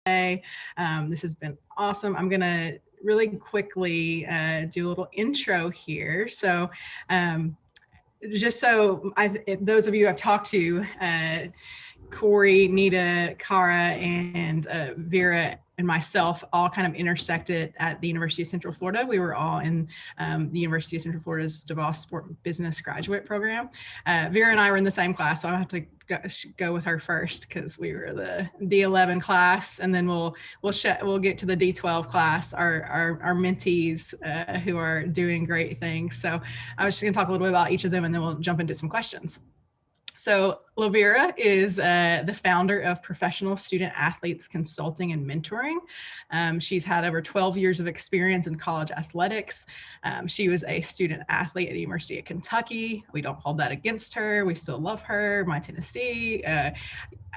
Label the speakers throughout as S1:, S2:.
S1: today. This has been awesome. I'm going to really quickly do a little intro here. So just so those of you I've talked to, Cori, Nita, Cara, and Vera and myself all kind of intersected at the University of Central Florida. We were all in the University of Central Florida's DeVos Sport Business Graduate Program. Vera and I were in the same class, so I have to go with her first because we were the D11 class, and then we'll get to the D12 class, our mentees who are doing great things. So I was just going to talk a little bit about each of them, and then we'll jump into some questions. So LaVera is the founder of Professional Student Athletes Consulting and Mentoring. She's had over 12 years of experience in college athletics. She was a student athlete at the University of Kentucky. We don't hold that against her. We still love her, my Tennessee.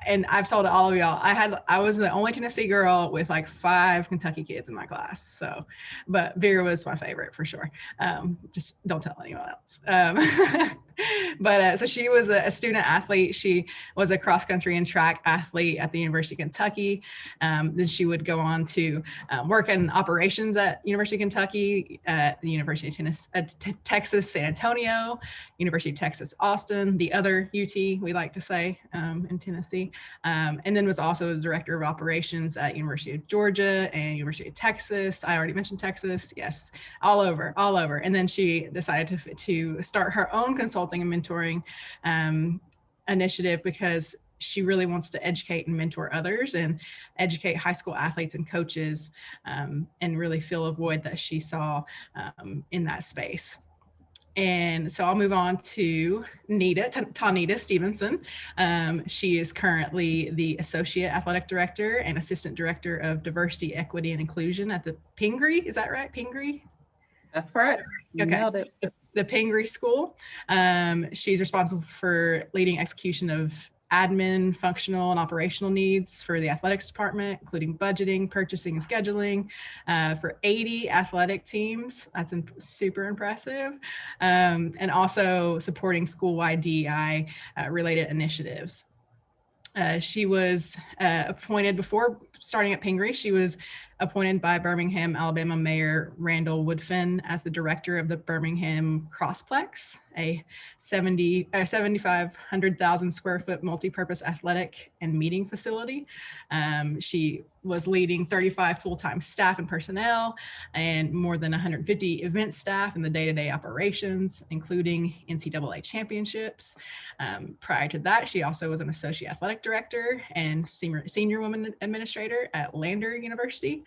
S1: And I've told all of y'all, I was the only Tennessee girl with like 5 Kentucky kids in my class. So, but Vera was my favorite for sure. Just don't tell anyone else. But so she was a student athlete. She was a cross country and track athlete at the University of Kentucky. Then she would go on to work in operations at University of Kentucky, at the University of Texas, San Antonio, University of Texas, Austin, the other UT, we like to say, in Tennessee. And then was also the director of operations at University of Georgia and University of Texas. I already mentioned Texas. Yes, all over. And then she decided to start her own consulting and mentoring initiative because she really wants to educate and mentor others and educate high school athletes and coaches and really fill a void that she saw in that space. And so I'll move on to Taunita Stephenson. She is currently the Associate Athletic Director and Assistant Director of Diversity, Equity, and Inclusion at the Pingree. Is that right, Pingree?
S2: That's correct. You nailed it.
S1: The Pingree School. She's responsible for leading execution of admin, functional, and operational needs for the athletics department, including budgeting, purchasing, and scheduling for 80 athletic teams. That's super impressive. And also supporting school-wide DEI related initiatives. She was appointed before starting at Pingree. She was appointed by Birmingham, Alabama Mayor Randall Woodfin as the director of the Birmingham Crossplex, a 7,500,000 square foot multi-purpose athletic and meeting facility. She was leading 35 full-time staff and personnel and more than 150 event staff in the day-to-day operations, including NCAA championships. Prior to that, she also was an associate athletic director and senior woman administrator at Lander University,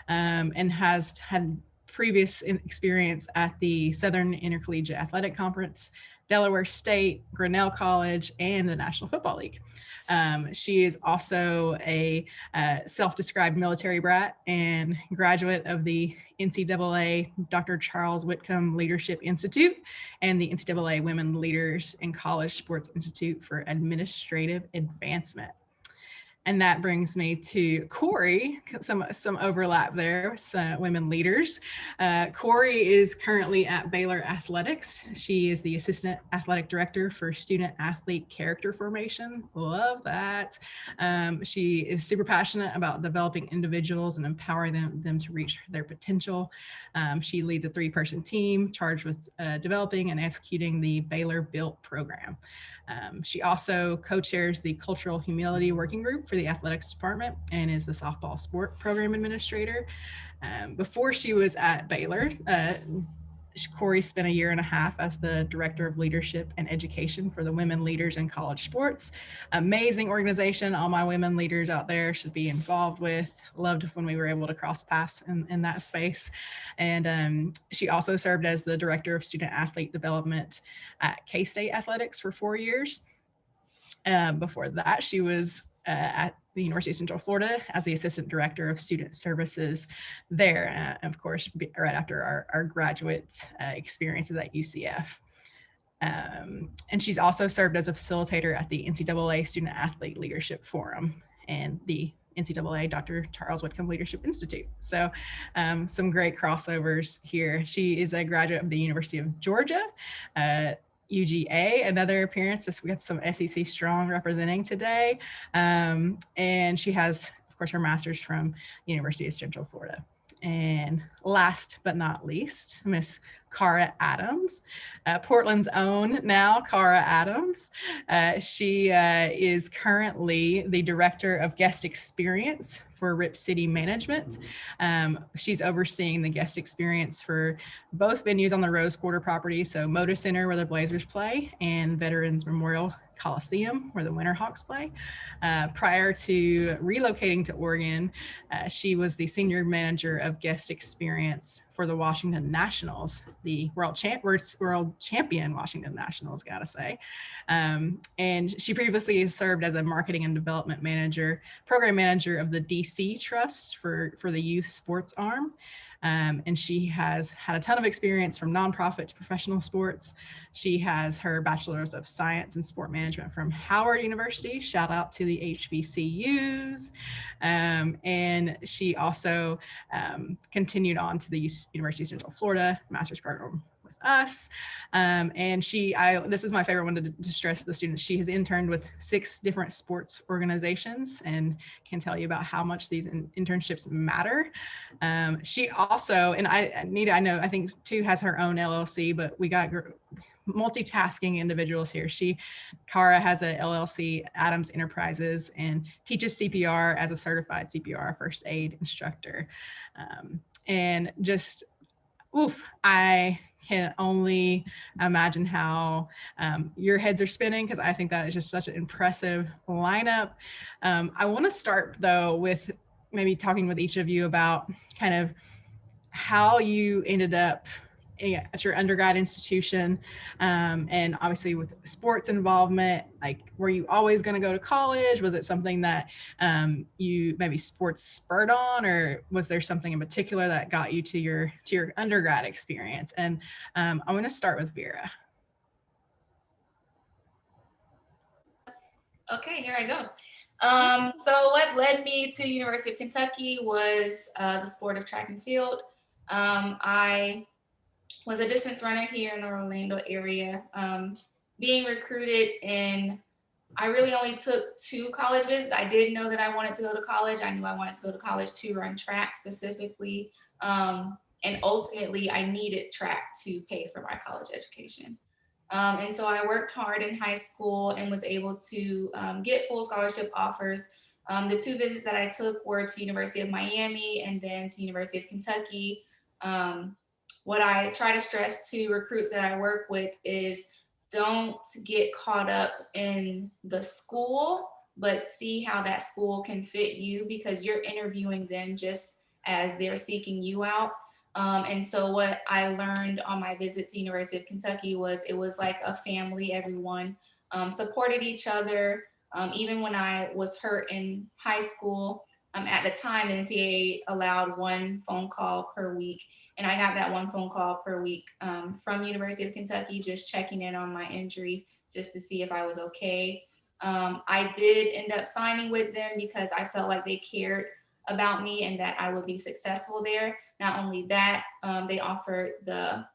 S1: and has had previous experience at the Southern Intercollegiate Athletic Conference, Delaware State, Grinnell College, and the National Football League. She is also a self-described military brat and graduate of the NCAA Dr. Charles Whitcomb Leadership Institute and the NCAA Women Leaders in College Sports Institute for Administrative Advancement. And that brings me to Cori, some overlap there with women leaders. Cori is currently at Baylor Athletics. She is the Assistant Athletic Director for Student Athlete Character Formation. Love that. She is super passionate about developing individuals and empowering them to reach their potential. She leads a 3-person team charged with developing and executing the Baylor Built program. She also co-chairs the Cultural Humility Working Group for the Athletics Department and is the softball sport program administrator. Before she was at Baylor, Cori spent 1.5 years as the Director of Leadership and Education for the Women Leaders in College Sports. Amazing organization. All my women leaders out there should be involved with. Loved when we were able to cross paths in that space. And she also served as the Director of Student Athlete Development at K-State Athletics for 4 years. Before that, she was at the University of Central Florida as the Assistant Director of Student Services there, of course, right after our graduate experiences at UCF. And she's also served as a facilitator at the NCAA Student Athlete Leadership Forum and the NCAA Dr. Charles Whitcomb Leadership Institute. So some great crossovers here. She is a graduate of the University of Georgia, UGA, another appearance. We got some SEC strong representing today. And she has, of course, her master's from University of Central Florida. And last but not least, Miss Cara Adams, Portland's own now, Cara Adams. She is currently the Director of Guest Experience for Rip City Management. She's overseeing the guest experience for both venues on the Rose Quarter property, so Moda Center, where the Blazers play, and Veterans Memorial Coliseum, where the Winterhawks play. Prior to relocating to Oregon, she was the Senior Manager of Guest Experience for the Washington Nationals, the world champion Washington Nationals, gotta say. And she previously served as a Marketing and Development Manager, Program Manager of the DC Trust for the youth sports arm. And she has had a ton of experience from nonprofit to professional sports. She has her Bachelor's of Science in Sport Management from Howard University. Shout out to the HBCUs. And she also continued on to the University of Central Florida master's program with us. And this is my favorite one to stress to the students. She has interned with 6 different sports organizations and can tell you about how much these internships matter. She also, and Anita, I think too, has her own LLC, but we got multitasking individuals here. Cara has a LLC, Adams Enterprises, and teaches CPR as a certified CPR first aid instructor. And just, I can only imagine how your heads are spinning, because I think that is just such an impressive lineup. I want to start though with maybe talking with each of you about kind of how you ended up at your undergrad institution, and obviously with sports involvement. Like, were you always going to go to college? Was it something that you maybe sports spurred on, or was there something in particular that got you to your undergrad experience? And I want to start with Vera.
S3: Okay, here I go. So what led me to University of Kentucky was the sport of track and field. I was a distance runner here in the Orlando area, being recruited, and I really only took 2 college visits. I did know that I wanted to go to college. I knew I wanted to go to college to run track specifically. And ultimately, I needed track to pay for my college education. And so I worked hard in high school and was able to get full scholarship offers. The 2 visits that I took were to University of Miami and then to University of Kentucky. What I try to stress to recruits that I work with is don't get caught up in the school, but see how that school can fit you, because you're interviewing them just as they're seeking you out. And so what I learned on my visit to University of Kentucky was it was like a family. Everyone supported each other. Even when I was hurt in high school, at the time, the NCAA allowed 1 phone call per week. And I got that 1 phone call per week from University of Kentucky, just checking in on my injury, just to see if I was okay. I did end up signing with them because I felt like they cared about me and that I would be successful there. Not only that, they offered the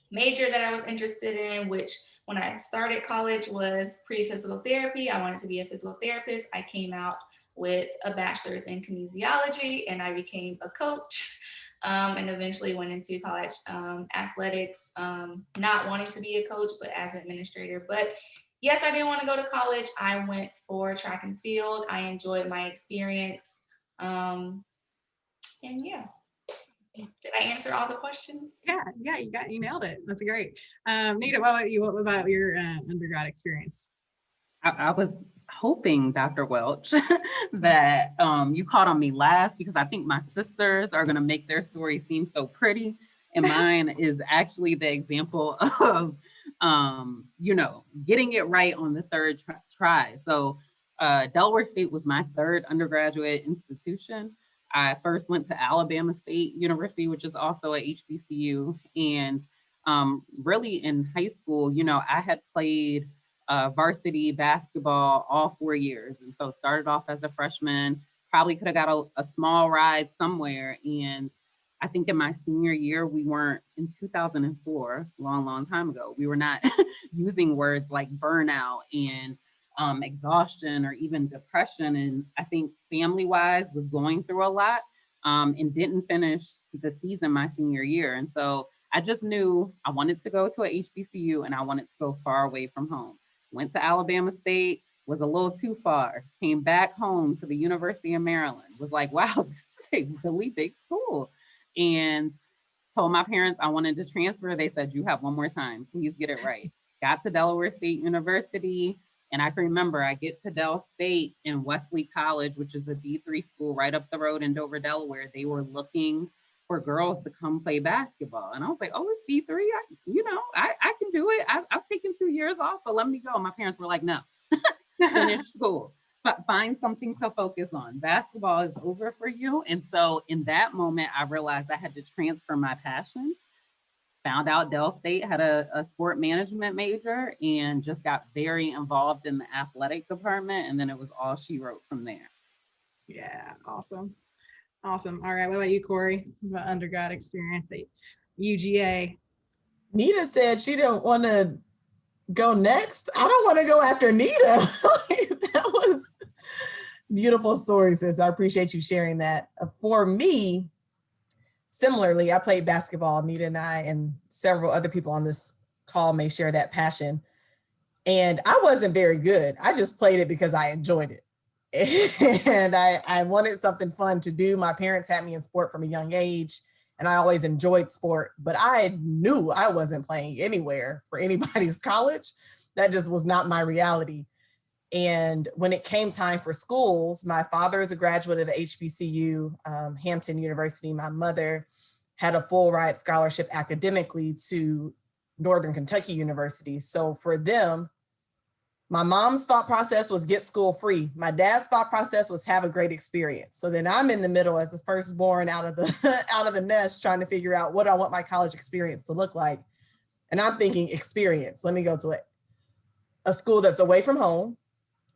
S3: major that I was interested in, which when I started college was pre-physical therapy. I wanted to be a physical therapist. I came out with a bachelor's in kinesiology, and I became a coach. And eventually went into college athletics, not wanting to be a coach, but as an administrator. But yes, I didn't want to go to college. I went for track and field. I enjoyed my experience. And yeah. Did I answer all the questions?
S1: Yeah, you nailed it. That's great. Nita, what about you? What about your undergrad experience?
S2: I was hoping, Dr. Welch, that you caught on me last, because I think my sisters are going to make their story seem so pretty. And mine is actually the example of, getting it right on the 3rd try. So Delaware State was my 3rd undergraduate institution. I first went to Alabama State University, which is also a HBCU. And really in high school, I had played varsity basketball all 4 years. And so started off as a freshman, probably could have got a small ride somewhere. And I think in my senior year, we weren't, in 2004, long time ago, we were not using words like burnout and exhaustion or even depression. And I think family-wise was going through a lot, and didn't finish the season my senior year. And so I just knew I wanted to go to a HBCU and I wanted to go far away from home. Went to Alabama State, was a little too far, came back home to the University of Maryland, was like, wow, this is a really big school. And told my parents I wanted to transfer. They said, you have one more time, please get it right. Got to Delaware State University. And I can remember I get to Del State and Wesley College, which is a D3 school right up the road in Dover, Delaware. They were looking for girls to come play basketball. And I was like, oh, it's D3. I can do it. I've taken 2 years off, but let me go. My parents were like, no, finish school, but find something to focus on. Basketball is over for you. And so in that moment, I realized I had to transfer my passion. Found out Del State had a sport management major and just got very involved in the athletic department. And then it was all she wrote from there.
S1: Yeah, awesome. Awesome. All right, what about you, Cori? What about undergrad experience at UGA?
S4: Nita said she didn't want to go next. I don't want to go after Nita. That was beautiful story, sis. I appreciate you sharing that. For me, similarly, I played basketball. Nita and I and several other people on this call may share that passion. And I wasn't very good. I just played it because I enjoyed it. And I wanted something fun to do. My parents had me in sport from a young age, and I always enjoyed sport, but I knew I wasn't playing anywhere for anybody's college. That just was not my reality. And when it came time for schools, my father is a graduate of HBCU, Hampton University. My mother had a full ride scholarship academically to Northern Kentucky University. So for them, my mom's thought process was get school free. My dad's thought process was have a great experience. So then I'm in the middle as the firstborn out of the nest, trying to figure out what I want my college experience to look like. And I'm thinking experience. Let me go to a school that's away from home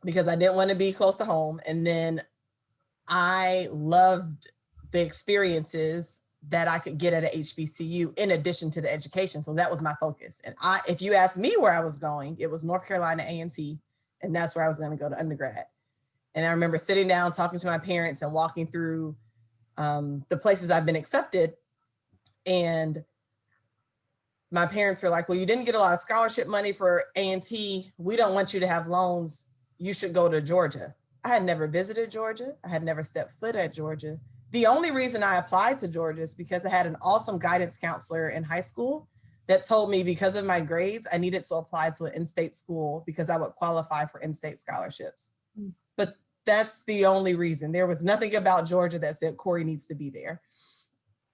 S4: because I didn't want to be close to home. And then I loved the experiences that I could get at a HBCU in addition to the education. So that was my focus. And if you asked me where I was going, it was North Carolina A&T, and that's where I was going to go to undergrad. And I remember sitting down, talking to my parents and walking through the places I've been accepted. And my parents are like, well, you didn't get a lot of scholarship money for A&T. We don't want you to have loans. You should go to Georgia. I had never visited Georgia. I had never stepped foot at Georgia. The only reason I applied to Georgia is because I had an awesome guidance counselor in high school that told me because of my grades, I needed to apply to an in-state school because I would qualify for in-state scholarships. But that's the only reason. There was nothing about Georgia that said Cori needs to be there.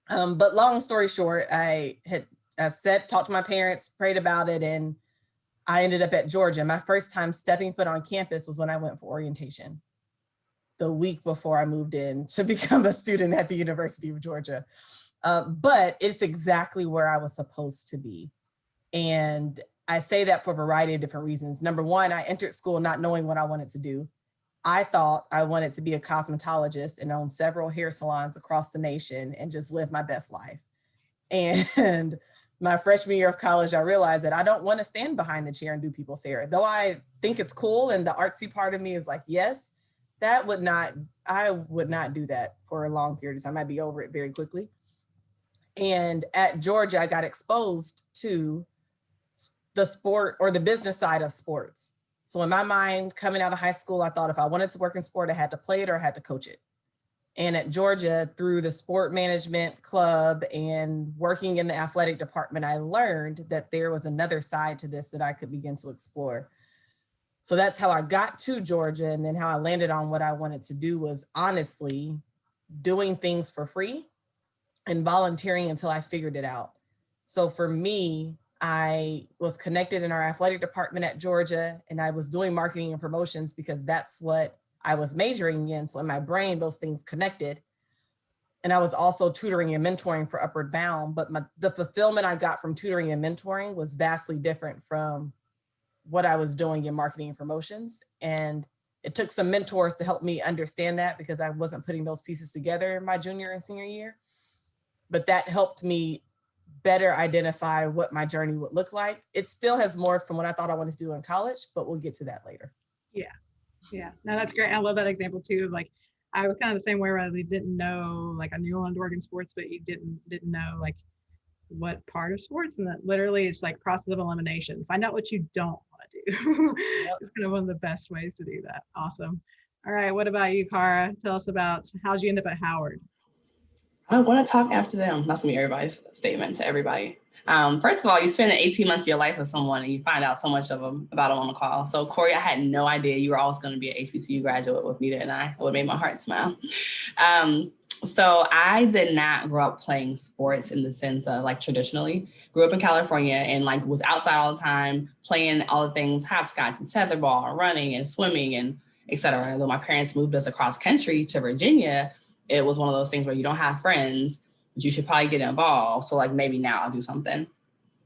S4: But long story short, I talked to my parents, prayed about it, and I ended up at Georgia. My first time stepping foot on campus was when I went for orientation, the week before I moved in to become a student at the University of Georgia. But it's exactly where I was supposed to be. And I say that for a variety of different reasons. Number one, I entered school not knowing what I wanted to do. I thought I wanted to be a cosmetologist and own several hair salons across the nation and just live my best life. And my freshman year of college, I realized that I don't want to stand behind the chair and do people's hair. Though I think it's cool and the artsy part of me is like, yes, I would not do that for a long period of time. I'd be over it very quickly. And at Georgia, I got exposed to the sport or the business side of sports. So in my mind, coming out of high school, I thought if I wanted to work in sport, I had to play it or I had to coach it. And at Georgia, through the sport management club and working in the athletic department, I learned that there was another side to this that I could begin to explore. So that's how I got to Georgia. And then how I landed on what I wanted to do was honestly doing things for free and volunteering until I figured it out. So for me, I was connected in our athletic department at Georgia, and I was doing marketing and promotions because that's what I was majoring in. So in my brain, those things connected. And I was also tutoring and mentoring for Upward Bound, but the fulfillment I got from tutoring and mentoring was vastly different from what I was doing in marketing and promotions. And it took some mentors to help me understand that because I wasn't putting those pieces together in my junior and senior year. But that helped me better identify what my journey would look like. It still has morphed from what I thought I wanted to do in college, but we'll get to that later.
S1: Yeah, no, that's great. I love that example too. Of like, I was kind of the same way where I didn't know, like I knew I wanted to work in sports, but you didn't know like what part of sports, and that literally it's like process of elimination. Find out what you don't want to do.
S4: Yep.
S1: It's kind of one of the best ways to do that. Awesome. All right, what about you, Cara? Tell us about how'd you end up at Howard?
S5: I want to talk after them. That's gonna be everybody's statement to everybody. First of all, you spend 18 months of your life with someone and you find out so much about them on the call. So Cori, I had no idea you were always going to be an HBCU graduate with Nita and I. It would make my heart smile. So I did not grow up playing sports in the sense of like traditionally. Grew up in California and like was outside all the time, playing all the things, hopscotch and tetherball, running and swimming and et cetera. Though my parents moved us across country to Virginia, it was one of those things where you don't have friends, but you should probably get involved. So like maybe now I'll do something.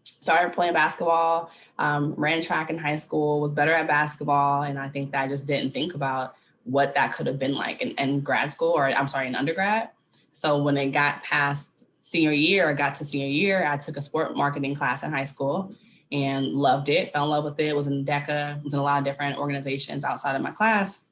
S5: Started playing basketball, ran track in high school, was better at basketball. And I think that I just didn't think about what that could have been like in grad school, or I'm sorry, in undergrad. So when it got past senior year, I took a sport marketing class in high school and loved it, fell in love with it, was in DECA, was in a lot of different organizations outside of my class.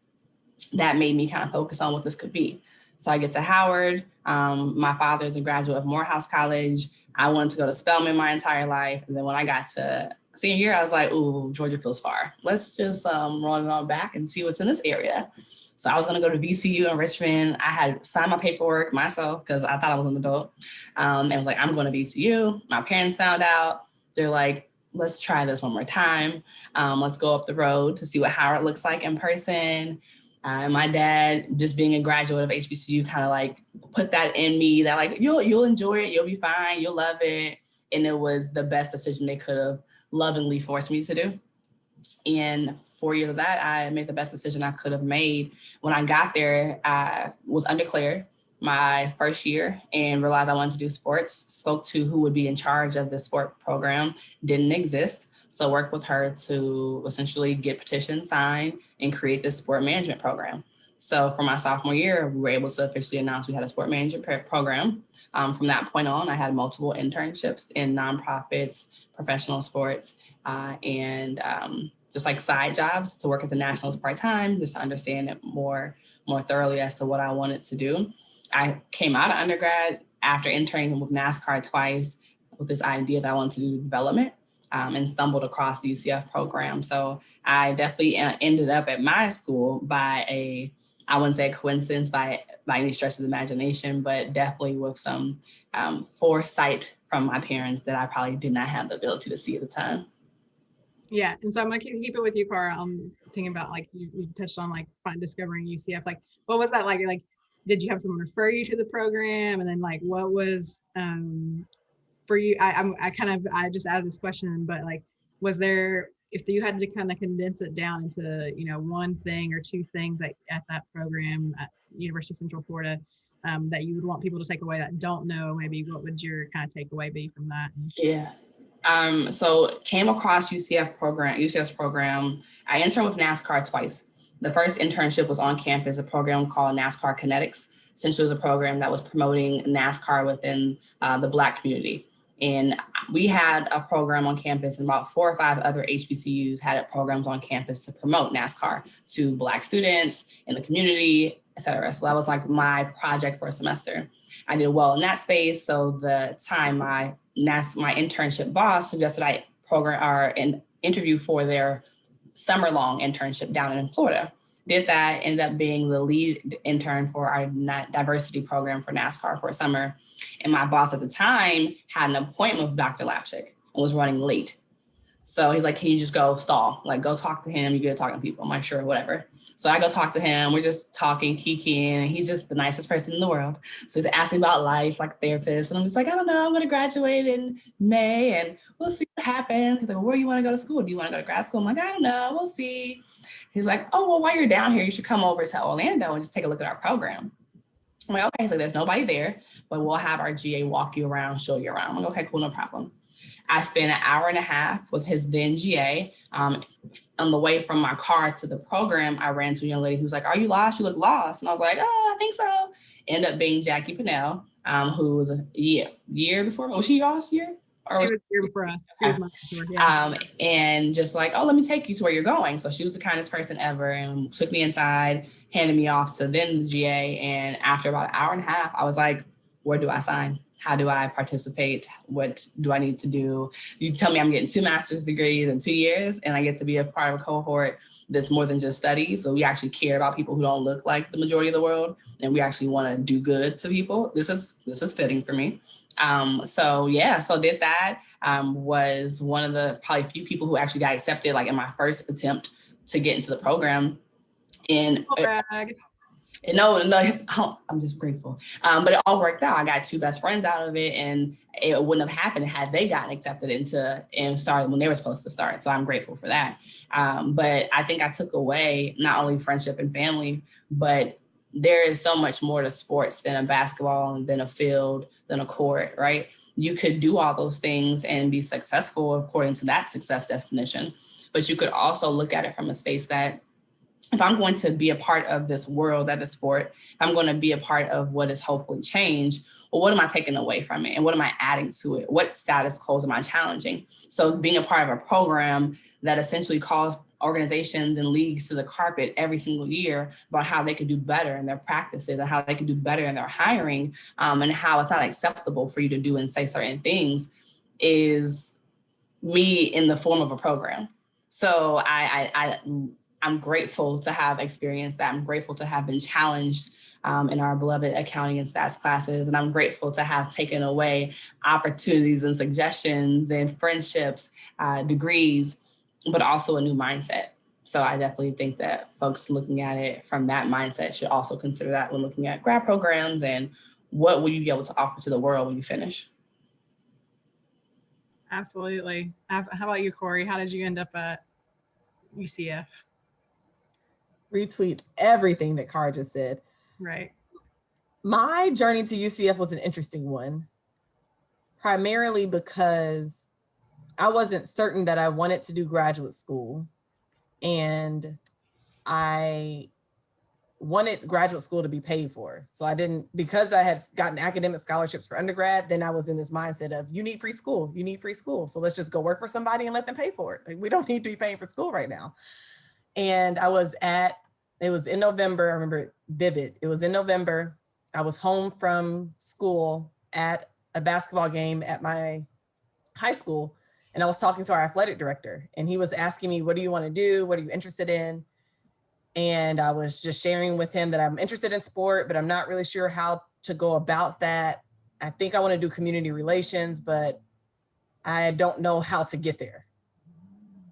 S5: That made me kind of focus on what this could be. So I get to Howard. My father is a graduate of Morehouse College. I wanted to go to Spelman my entire life. And then when I got to senior year, I was like, ooh, Georgia feels far. Let's just run it on back and see what's in this area. So I was going to go to VCU in Richmond. I had signed my paperwork myself because I thought I was an adult. And was like, I'm going to VCU. My parents found out. They're like, let's try this one more time. Let's go up the road to see what Howard looks like in person. And my dad, just being a graduate of HBCU, kind of like put that in me that like, you'll enjoy it, you'll be fine, you'll love it. And it was the best decision they could have lovingly forced me to do. And 4 years of that, I made the best decision I could have made. When I got there, I was undeclared my first year and realized I wanted to do sports, spoke to who would be in charge of the sport program, didn't exist. So worked with her to essentially get petitions signed and create this sport management program. So for my sophomore year, we were able to officially announce we had a sport management program. From that point on, I had multiple internships in nonprofits, professional sports, and just like side jobs to work at the Nationals part-time, just to understand it more thoroughly as to what I wanted to do. I came out of undergrad after interning with NASCAR twice with this idea that I wanted to do development. And stumbled across the UCF program. So I definitely ended up at my school by I wouldn't say a coincidence by any stretch of the imagination, but definitely with some foresight from my parents that I probably did not have the ability to see at the time.
S1: Yeah, and so I'm gonna keep it with you, Cara. I'm thinking about like you touched on like discovering UCF. Like, what was that like? Like, did you have someone refer you to the program, and then like what was for you? I just added this question, but like, was there, if you had to kind of condense it down into one thing or two things at that program at University of Central Florida that you would want people to take away that don't know, maybe what would your kind of takeaway be from that?
S5: Yeah. So came across UCF's program. I interned with NASCAR twice. The first internship was on campus, a program called NASCAR Kinetics. Essentially, it was a program that was promoting NASCAR within the Black community. And we had a program on campus, and about 4 or 5 other HBCUs had programs on campus to promote NASCAR to Black students in the community, et cetera. So that was like my project for a semester. I did well in that space. So the time my internship boss suggested I interview for their summer-long internship down in Florida. Did that, ended up being the lead intern for our diversity program for NASCAR for a summer. And my boss at the time had an appointment with Dr. Lapchick and was running late. So he's like, can you just go stall? Like, go talk to him. You're good at talking to people. I'm like, sure, whatever. So I go talk to him. We're just talking, kikiing, and he's just the nicest person in the world. So he's asking about life, like a therapist. And I'm just like, I don't know, I'm going to graduate in May and we'll see what happens. He's like, well, where do you want to go to school? Do you want to go to grad school? I'm like, I don't know, we'll see. He's like, oh, well, while you're down here, you should come over to Orlando and just take a look at our program. I'm like, okay, so there's nobody there, but we'll have our GA walk you around, show you around. I'm like, okay, cool, no problem. I spent an hour and a half with his then GA. On the way from my car to the program, I ran to a young lady who was like, are you lost? You look lost. And I was like, oh, I think so. Ended up being Jackie Pinnell, who was a year before. Was she last year? Or
S1: She was here for us. She was my mentor, yeah.
S5: and just like, oh, let me take you to where you're going. So she was the kindest person ever and took me inside, handed me off to then the GA. And after about an hour and a half, I was like, where do I sign? How do I participate? What do I need to do? You tell me I'm getting 2 master's degrees in 2 years and I get to be a part of a cohort that's more than just studies. So we actually care about people who don't look like the majority of the world. And we actually want to do good to people. This is fitting for me. So did that. Was one of the probably few people who actually got accepted, like in my first attempt to get into the program. And no, I'm just grateful. But it all worked out. I got 2 best friends out of it, and it wouldn't have happened had they gotten accepted and started when they were supposed to start. So I'm grateful for that. But I think I took away not only friendship and family, but there is so much more to sports than a basketball, than a field, than a court, right? You could do all those things and be successful according to that success definition. But you could also look at it from a space that if I'm going to be a part of this world that is sport, if I'm going to be a part of what is hopefully change, well, what am I taking away from it? And what am I adding to it? What status quo am I challenging? So being a part of a program that essentially calls organizations and leagues to the carpet every single year about how they could do better in their practices and how they could do better in their hiring, and how it's not acceptable for you to do and say certain things is me in the form of a program. So I'm grateful to have experienced that. I'm grateful to have been challenged in our beloved accounting and stats classes. And I'm grateful to have taken away opportunities and suggestions and friendships, degrees, but also a new mindset. So I definitely think that folks looking at it from that mindset should also consider that when looking at grad programs and what will you be able to offer to the world when you finish.
S1: Absolutely. How about you, Cori? How did you end up at UCF?
S4: Retweet everything that Cara just said.
S1: Right.
S4: My journey to UCF was an interesting one, primarily because I wasn't certain that I wanted to do graduate school. And I wanted graduate school to be paid for. So I didn't, because I had gotten academic scholarships for undergrad, then I was in this mindset of, you need free school. So let's just go work for somebody and let them pay for it. Like, we don't need to be paying for school right now. And it was in November, I remember it vivid. It was in November. I was home from school at a basketball game at my high school. And I was talking to our athletic director and he was asking me, what do you want to do? What are you interested in? And I was just sharing with him that I'm interested in sport, but I'm not really sure how to go about that. I think I want to do community relations, but I don't know how to get there.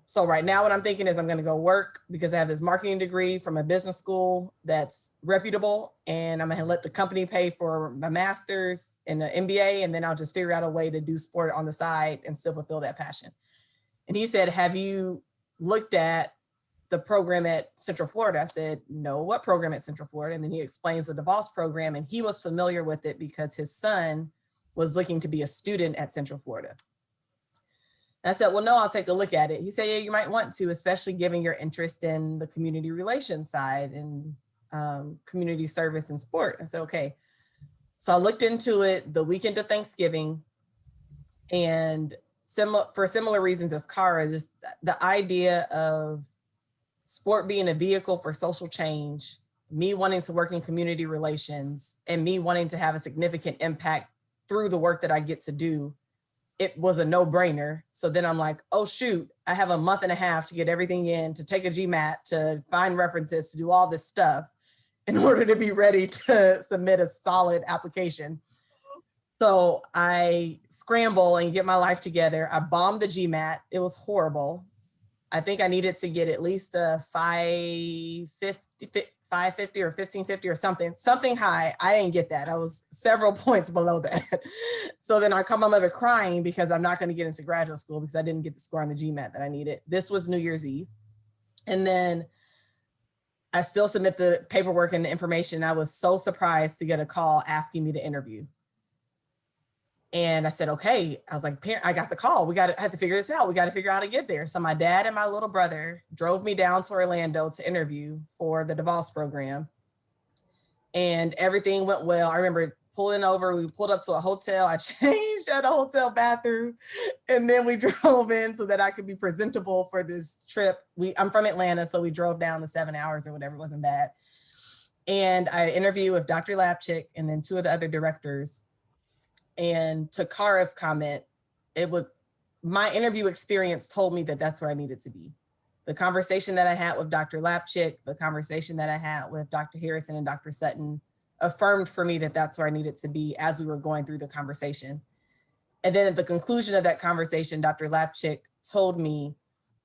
S4: So right now what I'm thinking is I'm going to go work because I have this marketing degree from a business school that's reputable, and I'm going to let the company pay for my master's and the MBA, and then I'll just figure out a way to do sport on the side and still fulfill that passion. And he said, have you looked at the program at Central Florida? I said, no. What program at Central Florida? And then he explains the DeVos program, and he was familiar with it because his son was looking to be a student at Central Florida. And I said, well, no, I'll take a look at it. He said, yeah, you might want to, especially given your interest in the community relations side and community service and sport. I said, okay. So I looked into it the weekend of Thanksgiving, and for similar reasons as Cara, just the idea of sport being a vehicle for social change, me wanting to work in community relations, and me wanting to have a significant impact through the work that I get to do, it was a no-brainer. So then I'm like, oh shoot, I have a month and a half to get everything in, to take a GMAT, to find references, to do all this stuff in order to be ready to submit a solid application. So I scramble and get my life together. I bombed the GMAT. It was horrible. I think I needed to get at least a 550 or 1550 or something high. I didn't get that. I was several points below that. So then I call my mother crying because I'm not going to get into graduate school because I didn't get the score on the GMAT that I needed. This was New Year's Eve. And then I still submit the paperwork and the information. I was so surprised to get a call asking me to interview. And I said, okay. I was like, parent, I got the call. I have to figure this out. We got to figure out how to get there. So my dad and my little brother drove me down to Orlando to interview for the DeVos program. And everything went well. I remember pulling over, we pulled up to a hotel. I changed at a hotel bathroom, and then we drove in so that I could be presentable for this trip. I'm from Atlanta, so we drove down the 7 hours or whatever, it wasn't bad. And I interviewed with Dr. Lapchick and then 2 of the other directors. And to Cara's comment, my interview experience told me that that's where I needed to be. The conversation that I had with Dr. Lapchick, the conversation that I had with Dr. Harrison and Dr. Sutton affirmed for me that that's where I needed to be as we were going through the conversation. And then at the conclusion of that conversation, Dr. Lapchick told me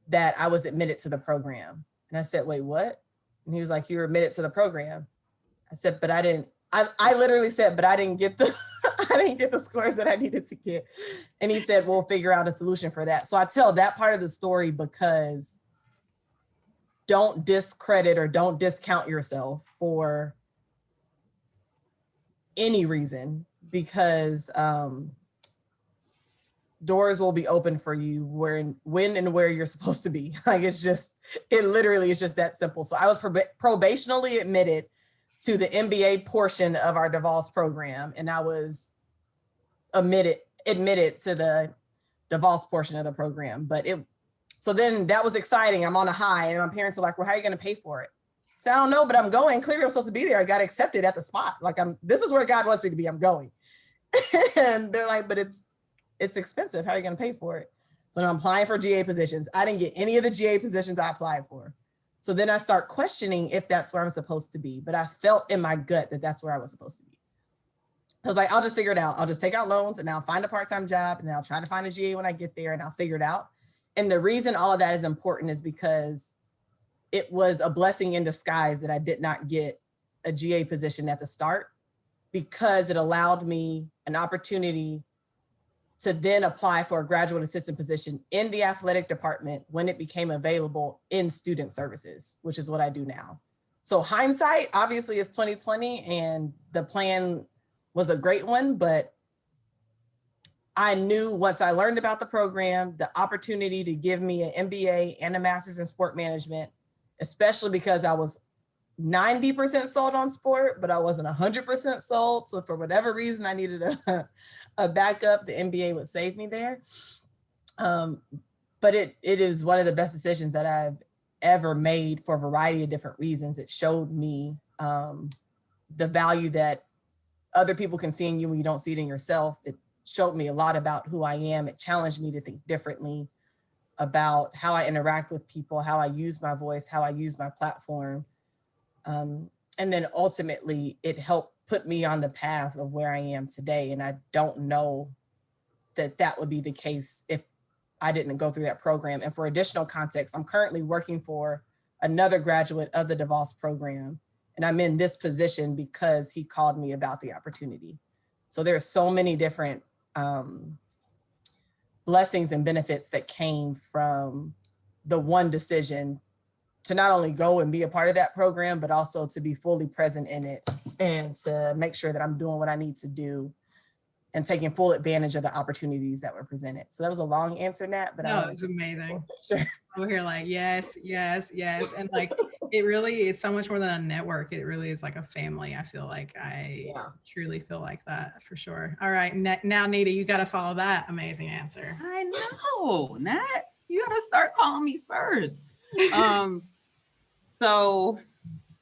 S4: that I was admitted to the program. And I said, wait, what? And he was like, you're admitted to the program. I said, but I literally said, but I didn't get the scores that I needed to get. And he said, we'll figure out a solution for that. So I tell that part of the story because don't discredit or don't discount yourself for any reason, because doors will be open for you when and where you're supposed to be. Like, it literally is just that simple. So I was probationally admitted to the MBA portion of our DeVos program, and I was admitted to the DeVos portion of the program. So then that was exciting. I'm on a high, and my parents are like, well, how are you going to pay for it? So I don't know, but I'm going. Clearly I'm supposed to be there. I got accepted at the spot. Like, this is where God wants me to be. I'm going. And they're like, but it's expensive. How are you going to pay for it? So now I'm applying for GA positions. I didn't get any of the GA positions I applied for. So then I start questioning if that's where I'm supposed to be. But I felt in my gut that that's where I was supposed to be. I was like, I'll just figure it out. I'll just take out loans and I'll find a part-time job, and then I'll try to find a GA when I get there, and I'll figure it out. And the reason all of that is important is because it was a blessing in disguise that I did not get a GA position at the start, because it allowed me an opportunity to then apply for a graduate assistant position in the athletic department when it became available in student services, which is what I do now. So hindsight, obviously, is 2020, and the plan was a great one, but I knew once I learned about the program, the opportunity to give me an MBA and a master's in sport management, especially because I was 90% sold on sport, but I wasn't 100% sold. So for whatever reason, I needed a backup. The MBA would save me there. But it is one of the best decisions that I've ever made for a variety of different reasons. It showed me the value that other people can see in you when you don't see it in yourself. It showed me a lot about who I am. It challenged me to think differently about how I interact with people, how I use my voice, how I use my platform. And then ultimately, it helped put me on the path of where I am today. And I don't know that would be the case if I didn't go through that program. And for additional context, I'm currently working for another graduate of the DeVos program. And I'm in this position because he called me about the opportunity. So there's so many different blessings and benefits that came from the one decision to not only go and be a part of that program, but also to be fully present in it and to make sure that I'm doing what I need to do and taking full advantage of the opportunities that were presented. So that was a long answer, Nat, but
S1: no, it's amazing. Sure. Over here, like, yes, yes, yes. And like, it's so much more than a network. It really is like a family. I feel like I truly feel like that for sure. All right, now Nita, you got to follow that amazing answer.
S2: I know, Nat, you got to start calling me first. So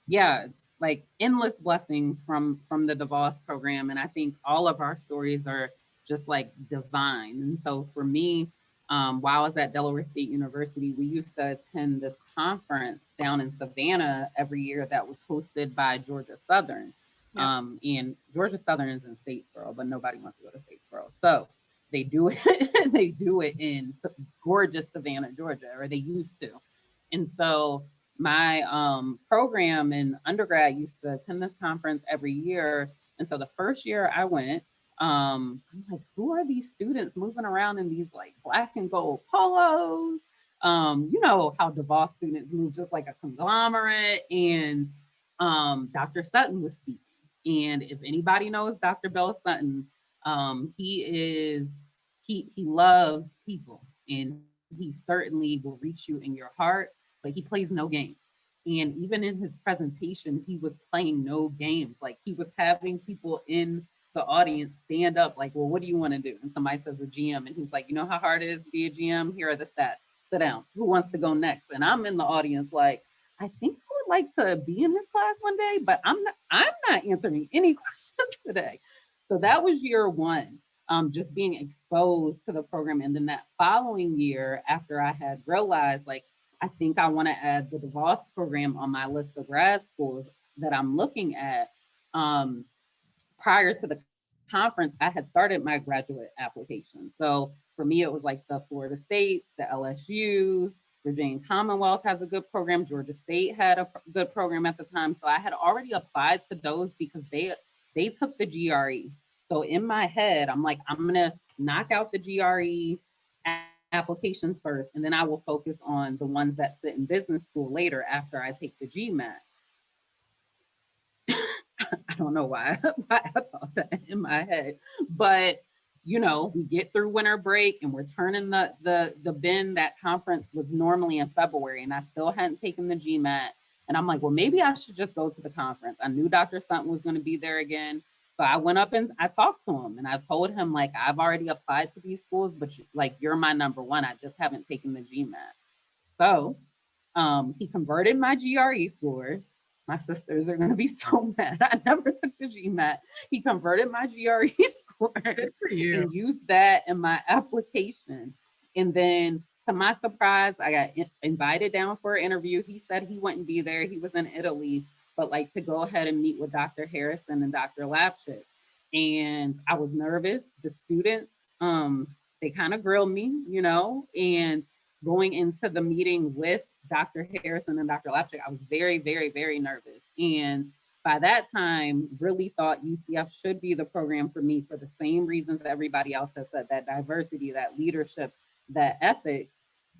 S2: yeah, like endless blessings from the DeVos program. And I think all of our stories are just like divine. And so for me, while I was at Delaware State University, we used to attend this conference down in Savannah every year that was hosted by Georgia Southern. Yeah. And Georgia Southern is in Statesboro, but nobody wants to go to Statesboro. So they do it in gorgeous Savannah, Georgia, or they used to. And so my program in undergrad used to attend this conference every year. And so the first year I went, I'm like, who are these students moving around in these like black and gold polos? You know how DeVos students move just like a conglomerate. And Dr. Sutton was speaking. And if anybody knows Dr. Bell Sutton, he loves people, and he certainly will reach you in your heart. But he plays no games. And even in his presentation, he was playing no games. Like, he was having people in the audience stand up like, well, what do you want to do? And somebody says a GM, and he's like, you know how hard it is to be a GM? Here are the stats. Sit down. Who wants to go next? And I'm in the audience like, I think I would like to be in this class one day, but I'm not answering any questions today. So that was year one, just being exposed to the program. And then that following year, after I had realized, like, I think I want to add the DeVos program on my list of grad schools that I'm looking at. Prior to the conference, I had started my graduate application. So for me, it was like the Florida State, the LSU, Virginia Commonwealth has a good program. Georgia State had a good program at the time. So I had already applied to those because they took the GRE. So in my head, I'm like, I'm gonna knock out the GRE applications first, and then I will focus on the ones that sit in business school later after I take the GMAT. I don't know why I thought that in my head, but you know, we get through winter break and we're turning the bend. That conference was normally in February, and I still hadn't taken the GMAT. And I'm like, well, maybe I should just go to the conference. I knew Dr. Sutton was going to be there again. So I went up and I talked to him, and I told him, like, I've already applied to these schools, but you're my number one. I just haven't taken the GMAT. So he converted my GRE scores. My sisters are going to be so mad. I never took the GMAT. He converted my GRE scores and used that in my application. And then, to my surprise, I got invited down for an interview. He said he wouldn't be there. He was in Italy, but like to go ahead and meet with Dr. Harrison and Dr. Lapchick. And I was nervous. The students, they kind of grilled me, you know, and going into the meeting with Dr. Harrison and Dr. Lapchick, I was very, very, very nervous. And by that time, really thought UCF should be the program for me for the same reasons that everybody else has said, that diversity, that leadership, that ethics.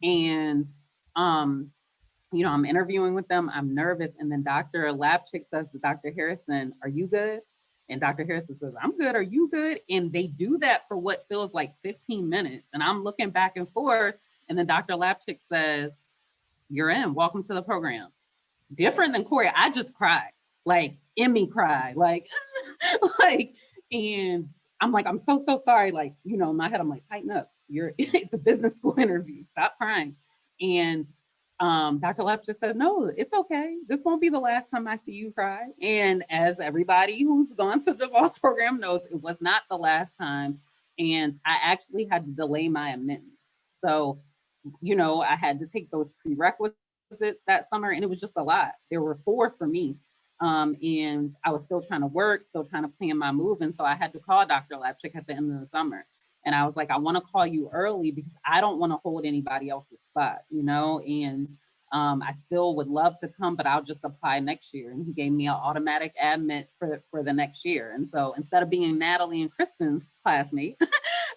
S2: And, you know, I'm interviewing with them, I'm nervous. And then Dr. Lapchick says to Dr. Harrison, are you good? And Dr. Harrison says, I'm good, are you good? And they do that for what feels like 15 minutes. And I'm looking back and forth. And then Dr. Lapchick says, you're in, welcome to the program. Different than Cori, I just cried, like Emmy cried, like, and I'm like, I'm so sorry. Like, you know, in my head, I'm like, tighten up. It's a business school interview, stop crying. And Dr. Lapchick said, no, it's okay. This won't be the last time I see you cry. And as everybody who's gone to the DeVos program knows, it was not the last time. And I actually had to delay my admittance. So, you know, I had to take those prerequisites that summer, and it was just a lot. There were 4 for me. And I was still trying to work, still trying to plan my move. And so I had to call Dr. Lapchick at the end of the summer. And I was like, I want to call you early because I don't want to hold anybody else's spot, you know, and I still would love to come, but I'll just apply next year. And he gave me an automatic admit for the next year. And so instead of being Natalie and Kristen's classmate,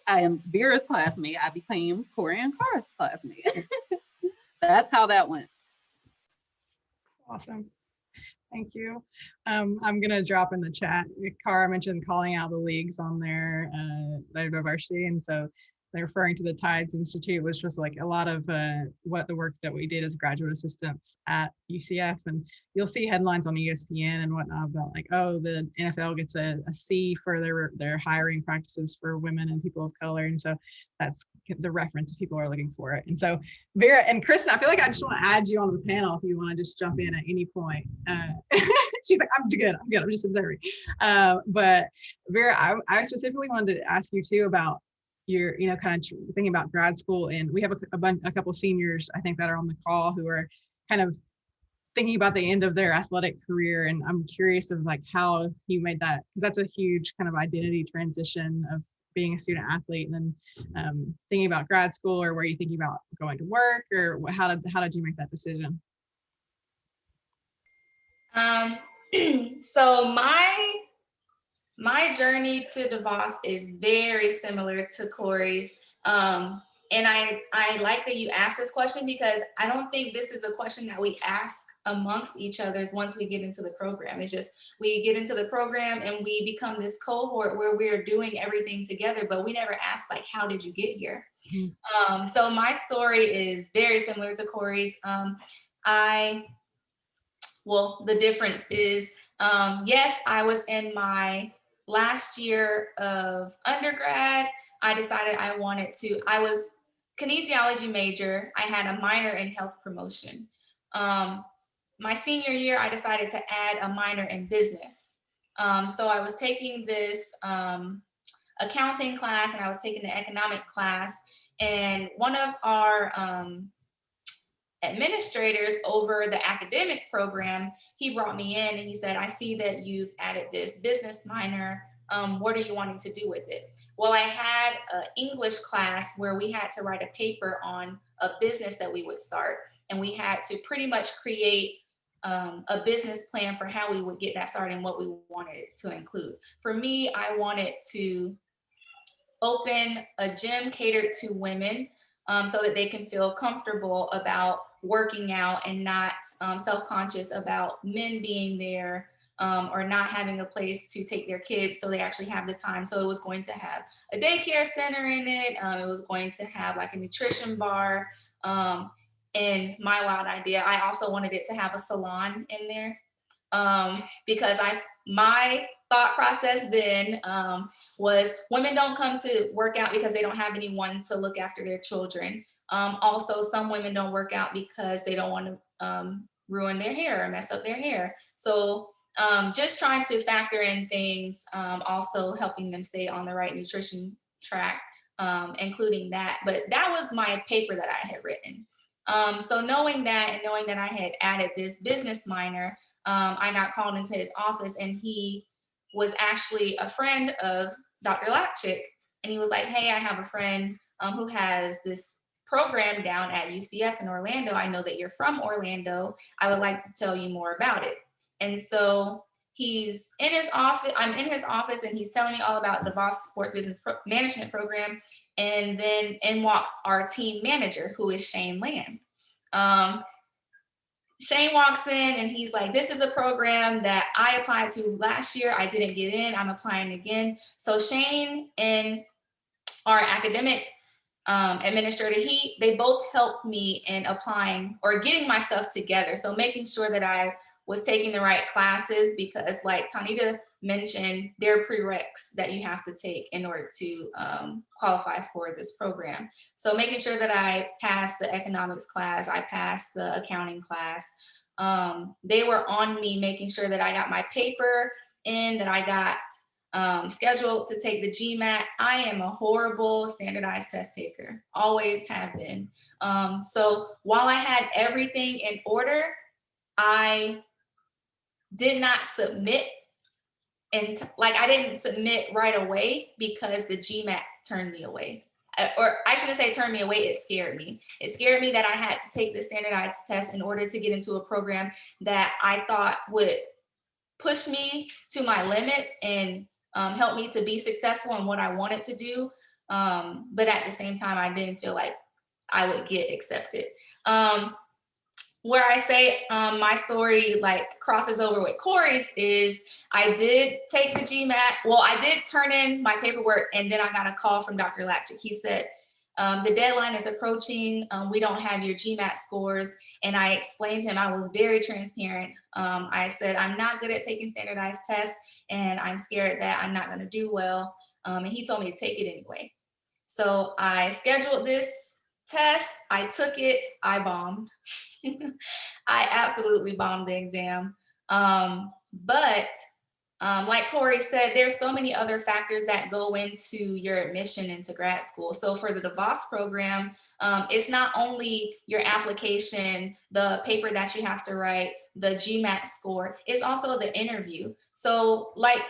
S2: I am Vera's classmate. I became Cori and Cara's classmate. That's how that went.
S1: Awesome. Thank you. I'm going to drop in the chat. Cara mentioned calling out the leagues on their diversity. And so they're referring to the Tides Institute, was just like a lot of what the work that we did as graduate assistants at UCF. And you'll see headlines on ESPN and whatnot about like, oh, the NFL gets a C for their hiring practices for women and people of color. And so that's the reference if people are looking for it. And so Vera and Kristen, I feel like I just want to add you onto the panel if you want to just jump in at any point. She's like, I'm good, I'm just observing. But Vera, I specifically wanted to ask you too about your, you know, kind of thinking about grad school. And we have a couple seniors, I think, that are on the call who are kind of thinking about the end of their athletic career. And I'm curious of like how you made that, because that's a huge kind of identity transition of being a student athlete and then thinking about grad school, or were you thinking about going to work, or how did you make that decision?
S3: So my journey to DeVos is very similar to Cori's. And I like that you asked this question, because I don't think this is a question that we ask amongst each other once we get into the program. It's just, we get into the program and we become this cohort where we're doing everything together, but we never ask like, how did you get here? Mm-hmm. So my story is very similar to Cori's. Well, the difference is, yes, I was in my last year of undergrad, I decided I was kinesiology major. I had a minor in health promotion. My senior year, I decided to add a minor in business. So I was taking this accounting class and I was taking the economic class, and one of our administrators over the academic program, he brought me in and he said, I see that you've added this business minor. What are you wanting to do with it? Well, I had an English class where we had to write a paper on a business that we would start, and we had to pretty much create a business plan for how we would get that started and what we wanted it to include. For me, I wanted to open a gym catered to women so that they can feel comfortable about working out and not self-conscious about men being there or not having a place to take their kids, so they actually have the time. So it was going to have a daycare center in it. It was going to have like a nutrition bar. And my wild idea, I also wanted it to have a salon in there because my thought process then was women don't come to work out because they don't have anyone to look after their children. Also, some women don't work out because they don't want to ruin their hair or mess up their hair. So just trying to factor in things, also helping them stay on the right nutrition track, including that. But that was my paper that I had written. So knowing that and knowing that I had added this business minor, I got called into his office, and he was actually a friend of Dr. Lapchick. And he was like, hey, I have a friend who has this program down at UCF in Orlando. I know that you're from Orlando. I would like to tell you more about it. And so he's in his office, I'm in his office, and he's telling me all about the Voss Sports Business Management Program. And then in walks our team manager, who is Shane Land. Shane walks in and he's like, this is a program that I applied to last year. I didn't get in, I'm applying again. So Shane and our academic administrator, they both helped me in applying or getting my stuff together. So making sure that I was taking the right classes, because like Taunita mentioned, there are prereqs that you have to take in order to qualify for this program. So making sure that I passed the economics class, I passed the accounting class. They were on me making sure that I got my paper in, that I got scheduled to take the GMAT. I am a horrible standardized test taker, always have been. So while I had everything in order, I did not submit, and I didn't submit right away because the GMAT turned me away. Or I shouldn't say turned me away, it scared me. It scared me that I had to take the standardized test in order to get into a program that I thought would push me to my limits and help me to be successful in what I wanted to do. But at the same time, I didn't feel like I would get accepted. Where I say my story crosses over with Cori's is I did take the GMAT. Well, I did turn in my paperwork, and then I got a call from Dr. Lapchick. He said, the deadline is approaching. We don't have your GMAT scores. And I explained to him, I was very transparent. I said, I'm not good at taking standardized tests, and I'm scared that I'm not going to do well. And he told me to take it anyway. So I scheduled this test. I took it. I bombed. I absolutely bombed the exam. But like Cori said, there's so many other factors that go into your admission into grad school. So for the DeVos program, it's not only your application, the paper that you have to write, the GMAT score, it's also the interview. So like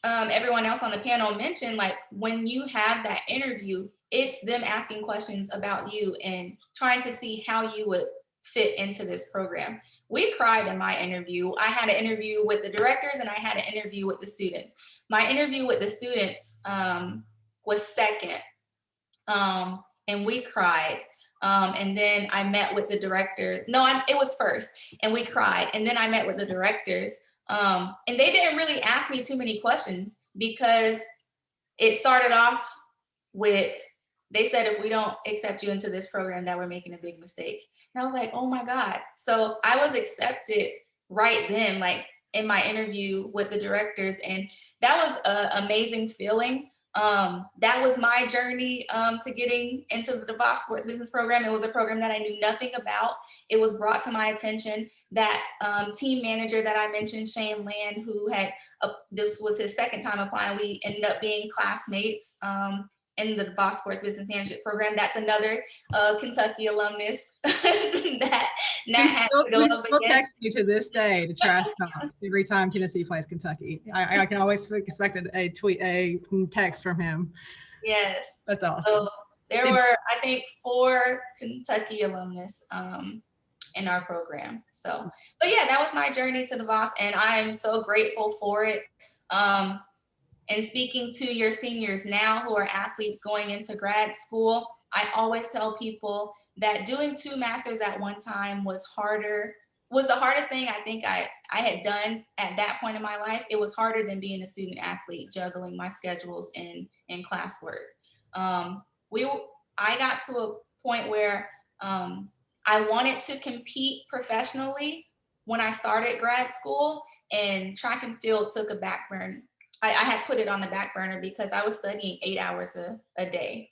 S3: everyone else on the panel mentioned, when you have that interview, it's them asking questions about you and trying to see how you would fit into this program. We cried in my interview. I had an interview with the directors and I had an interview with the students. My interview with the students was second, and we cried. And then I met with the director. No, it was first, and we cried. And then I met with the directors, and they didn't really ask me too many questions because it started off with, they said, if we don't accept you into this program, that we're making a big mistake. And I was like, oh my God. So I was accepted right then. in my interview with the directors, and that was an amazing feeling. That was my journey to getting into the DeVos Sports Business Program. It was a program that I knew nothing about. It was brought to my attention that team manager that I mentioned, Shane Land, who had, this was his second time applying. We ended up being classmates in the DeVos Sports Business Management Program. That's another Kentucky alumnus that Nat
S1: He still texts me to this day to trash talk every time Tennessee plays Kentucky. I can always expect a text from him.
S3: Yes.
S1: That's awesome.
S3: So there were, I think, 4 Kentucky alumnus in our program. So, but yeah, that was my journey to DeVos, and I am so grateful for it. And speaking to your seniors now who are athletes going into grad school, I always tell people that doing 2 masters at one time was the hardest thing I think I had done at that point in my life. It was harder than being a student athlete, juggling my schedules and classwork. I got to a point where I wanted to compete professionally when I started grad school, and track and field took a back burner. I had put it on the back burner because I was studying 8 hours a day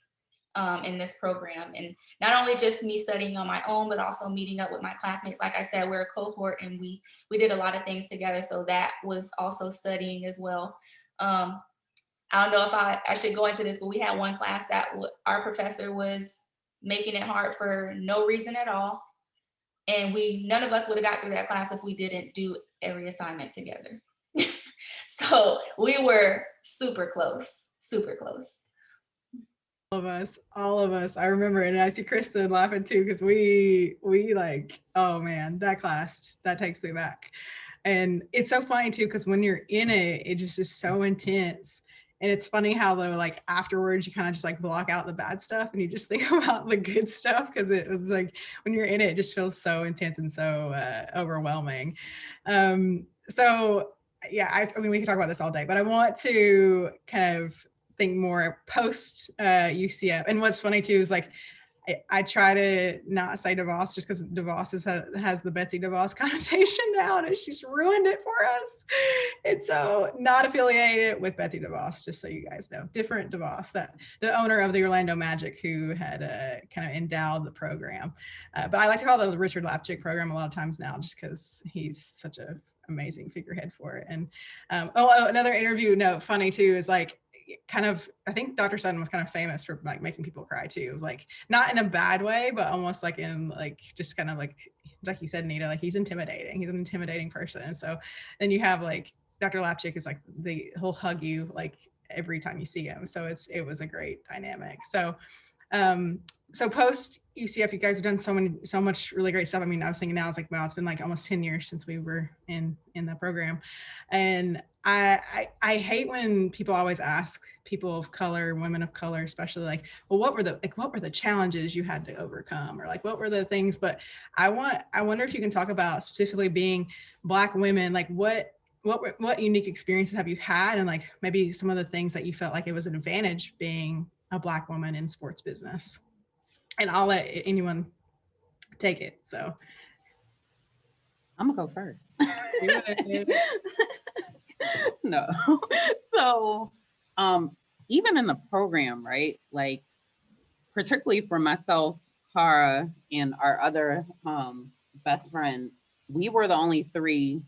S3: in this program. And not only just me studying on my own, but also meeting up with my classmates. Like I said, we're a cohort, and we did a lot of things together. So that was also studying as well. I don't know if I should go into this, but we had one class that our professor was making it hard for no reason at all. And none of us would have got through that class if we didn't do every assignment together. So we were super close, super close.
S1: All of us. I remember, and I see Kristen laughing too, because we like, oh man, that class, that takes me back. And it's so funny too, because when you're in it, it just is so intense. And it's funny how though, like afterwards, you kind of just like block out the bad stuff and you just think about the good stuff, because it was like when you're in it, it just feels so intense and so overwhelming. So yeah, I mean, we can talk about this all day, but I want to kind of think more post UCF. And what's funny too is like, I try to not say DeVos just because DeVos has the Betsy DeVos connotation now, and she's ruined it for us. It's so not affiliated with Betsy DeVos, just so you guys know. Different DeVos, that the owner of the Orlando Magic, who had kind of endowed the program. But I like to call it the Richard Lapchick program a lot of times now, just because he's such an amazing figurehead for it. And another interview note, funny too, is like, kind of, I think Dr. Sutton was kind of famous for like making people cry too, like not in a bad way, but almost like in like just kind of like you said, Nita, like he's intimidating. He's an intimidating person. And so then you have like Dr. Lapchick is like he'll hug you like every time you see him. So it was a great dynamic. So so post UCF, you guys have done so much really great stuff. I mean, I was thinking now, it's like, wow, it's been like almost 10 years since we were in the program. And I hate when people always ask people of color, women of color, especially like, well, what were the challenges you had to overcome, or like, what were the things? But I wonder if you can talk about specifically being Black women, like what unique experiences have you had, and like maybe some of the things that you felt like it was an advantage being a Black woman in sports business. And I'll let anyone take it. So
S2: I'm gonna go first. No. So even in the program, right? Like particularly for myself, Cara, and our other best friend, we were the only 3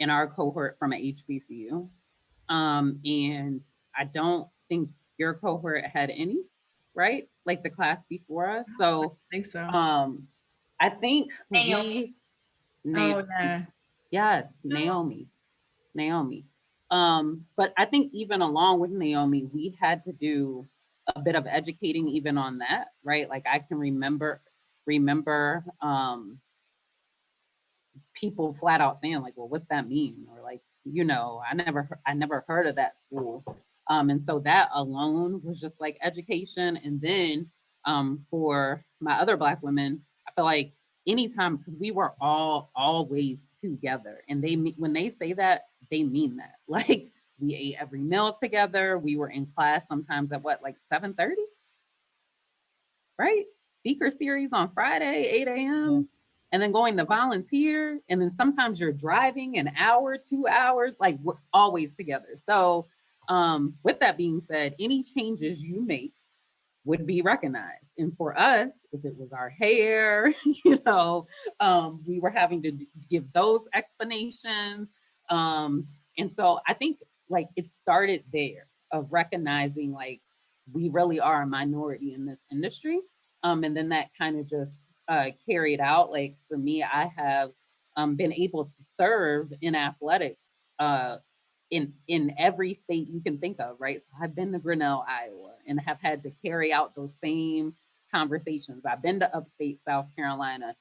S2: in our cohort from an HBCU. And I don't think your cohort had any, right? Like the class before us. So
S1: I think so.
S2: I think
S3: Naomi.
S2: Yes, Naomi. But I think even along with Naomi, we had to do a bit of educating even on that, right? Like I can remember people flat out saying like, well, what's that mean? Or like, you know, I never heard of that school. And so that alone was just like education. And then for my other Black women, I feel like anytime, because we were all always together, and when they say that, they mean that. Like we ate every meal together. We were in class sometimes at what, like 7:30, right? Speaker series on Friday, 8 a.m. and then going to volunteer, and then sometimes you're driving an hour, 2 hours, like we're always together. So with that being said, any changes you make would be recognized. And for us, if it was our hair, we were having to give those explanations. And so I think like it started there of recognizing like we really are a minority in this industry. And then that kind of just carried out. Like for me, I have been able to serve in athletics in every state you can think of, right? So I've been to Grinnell, Iowa, and have had to carry out those same conversations. I've been to upstate South Carolina.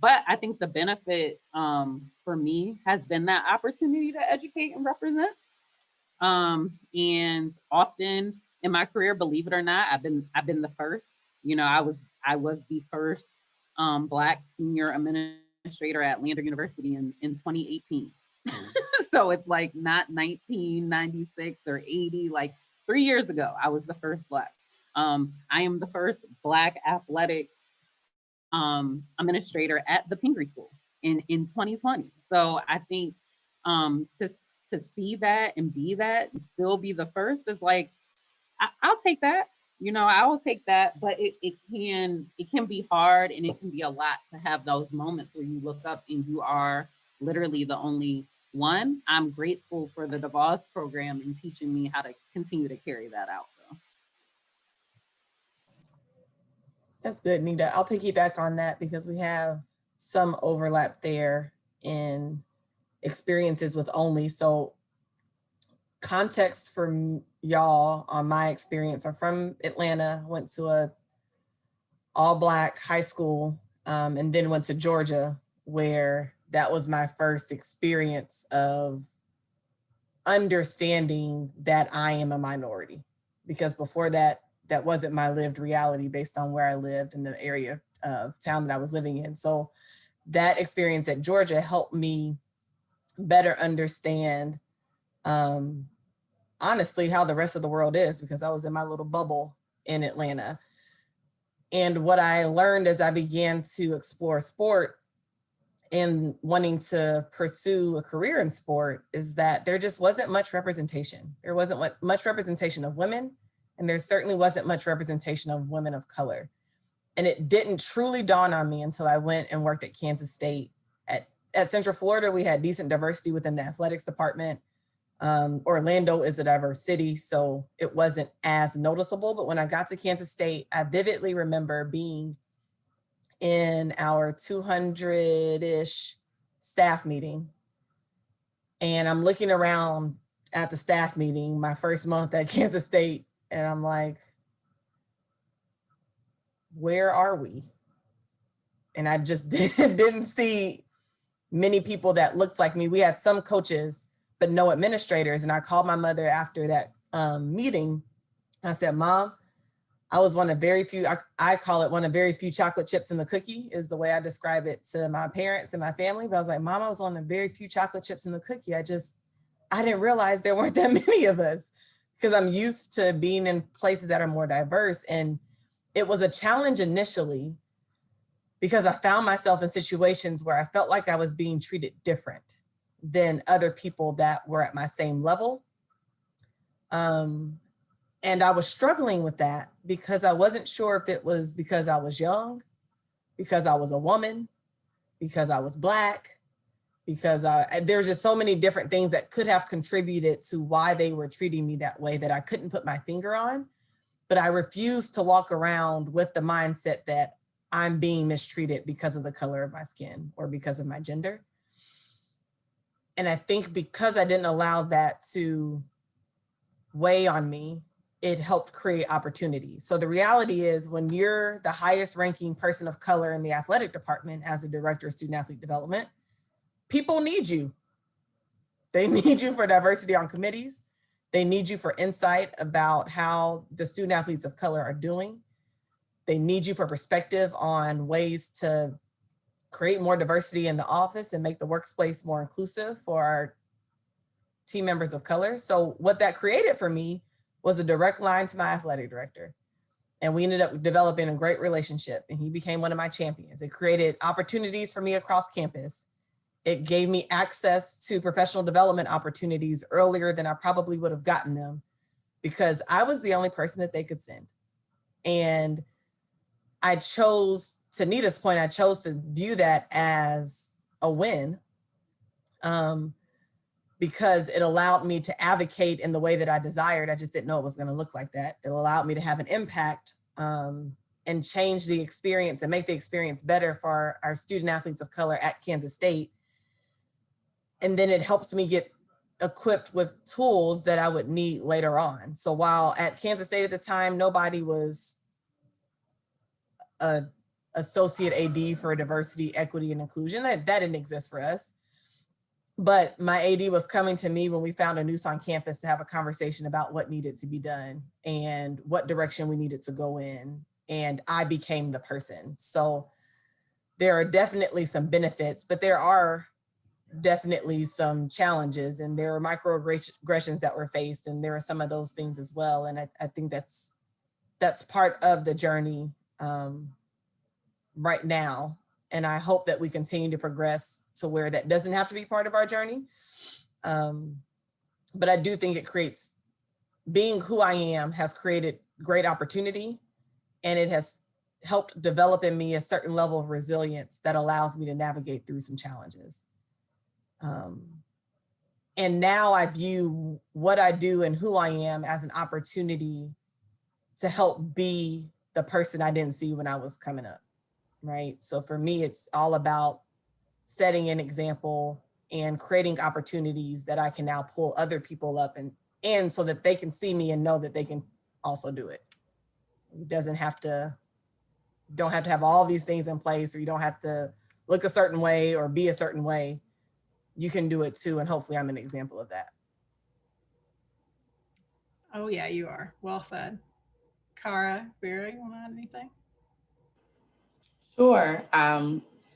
S2: But I think the benefit for me has been that opportunity to educate and represent. And often in my career, believe it or not, I've been the first. I was the first Black senior administrator at Lander University in 2018. So it's like not 1996 or 80, like 3 years ago, I was the first Black. I am the first Black athletic administrator at the Pingree School in 2020. So I think to see that and be that and still be the first is like, I'll take that. I will take that, but it can be hard, and it can be a lot to have those moments where you look up and you are literally the only one. I'm grateful for the DeVos program and teaching me how to continue to carry that out. So.
S4: That's good, Nita. I'll piggyback on that because we have some overlap there in experiences with only. So context for y'all on my experience. I'm from Atlanta, went to a all-Black high school, and then went to Georgia, where that was my first experience of understanding that I am a minority. Because before that, that wasn't my lived reality based on where I lived in the area of town that I was living in. So that experience at Georgia helped me better understand, honestly, how the rest of the world is, because I was in my little bubble in Atlanta. And what I learned as I began to explore sport and wanting to pursue a career in sport is that there just wasn't much representation. There wasn't much representation of women, and there certainly wasn't much representation of women of color. And it didn't truly dawn on me until I went and worked at Kansas State. At Central Florida, we had decent diversity within the athletics department. Orlando is a diverse city, so it wasn't as noticeable. But when I got to Kansas State, I vividly remember being in our 200-ish staff meeting. And I'm looking around at the staff meeting, my first month at Kansas State, and I'm like, where are we? And I just didn't see many people that looked like me. We had some coaches, but no administrators. And I called my mother after that meeting. And I said, Mom, I was one of very few, I call it one of very few chocolate chips in the cookie is the way I describe it to my parents and my family. But I was like, Mom, I was one of very few chocolate chips in the cookie. I didn't realize there weren't that many of us, because I'm used to being in places that are more diverse. And it was a challenge initially because I found myself in situations where I felt like I was being treated different than other people that were at my same level. And I was struggling with that because I wasn't sure if it was because I was young, because I was a woman, because I was Black, because there's just so many different things that could have contributed to why they were treating me that way that I couldn't put my finger on. But I refused to walk around with the mindset that I'm being mistreated because of the color of my skin or because of my gender. And I think because I didn't allow that to weigh on me, it helped create opportunity. So the reality is when you're the highest ranking person of color in the athletic department as a director of student athlete development, people need you. They need you for diversity on committees. They need you for insight about how the student athletes of color are doing. They need you for perspective on ways to create more diversity in the office and make the workplace more inclusive for our team members of color. So what that created for me was a direct line to my athletic director. And we ended up developing a great relationship, and he became one of my champions. It created opportunities for me across campus. It gave me access to professional development opportunities earlier than I probably would have gotten them, because I was the only person that they could send. And I chose, to Nita's point, I chose to view that as a win, because it allowed me to advocate in the way that I desired. I just didn't know it was going to look like that. It allowed me to have an impact and change the experience and make the experience better for our student athletes of color at Kansas State. And then it helped me get equipped with tools that I would need later on. So while at Kansas State at the time, nobody was a associate AD for diversity, equity, and inclusion. That didn't exist for us. But my AD was coming to me when we found a noose on campus to have a conversation about what needed to be done and what direction we needed to go in. And I became the person. So there are definitely some benefits, but there are definitely some challenges, and there are microaggressions that were faced, and there are some of those things as well. And I think that's part of the journey right now. And I hope that we continue to progress to where that doesn't have to be part of our journey. But I do think it creates, being who I am has created great opportunity, and it has helped develop in me a certain level of resilience that allows me to navigate through some challenges. And now I view what I do and who I am as an opportunity to help be the person I didn't see when I was coming up. Right. So for me, it's all about setting an example and creating opportunities that I can now pull other people up and so that they can see me and know that they can also do it. It don't have to have all these things in place, or you don't have to look a certain way or be a certain way. You can do it too. And hopefully I'm an example of that.
S1: Oh yeah, you are. Well said. Cara, Vera, you want to add anything?
S5: Sure.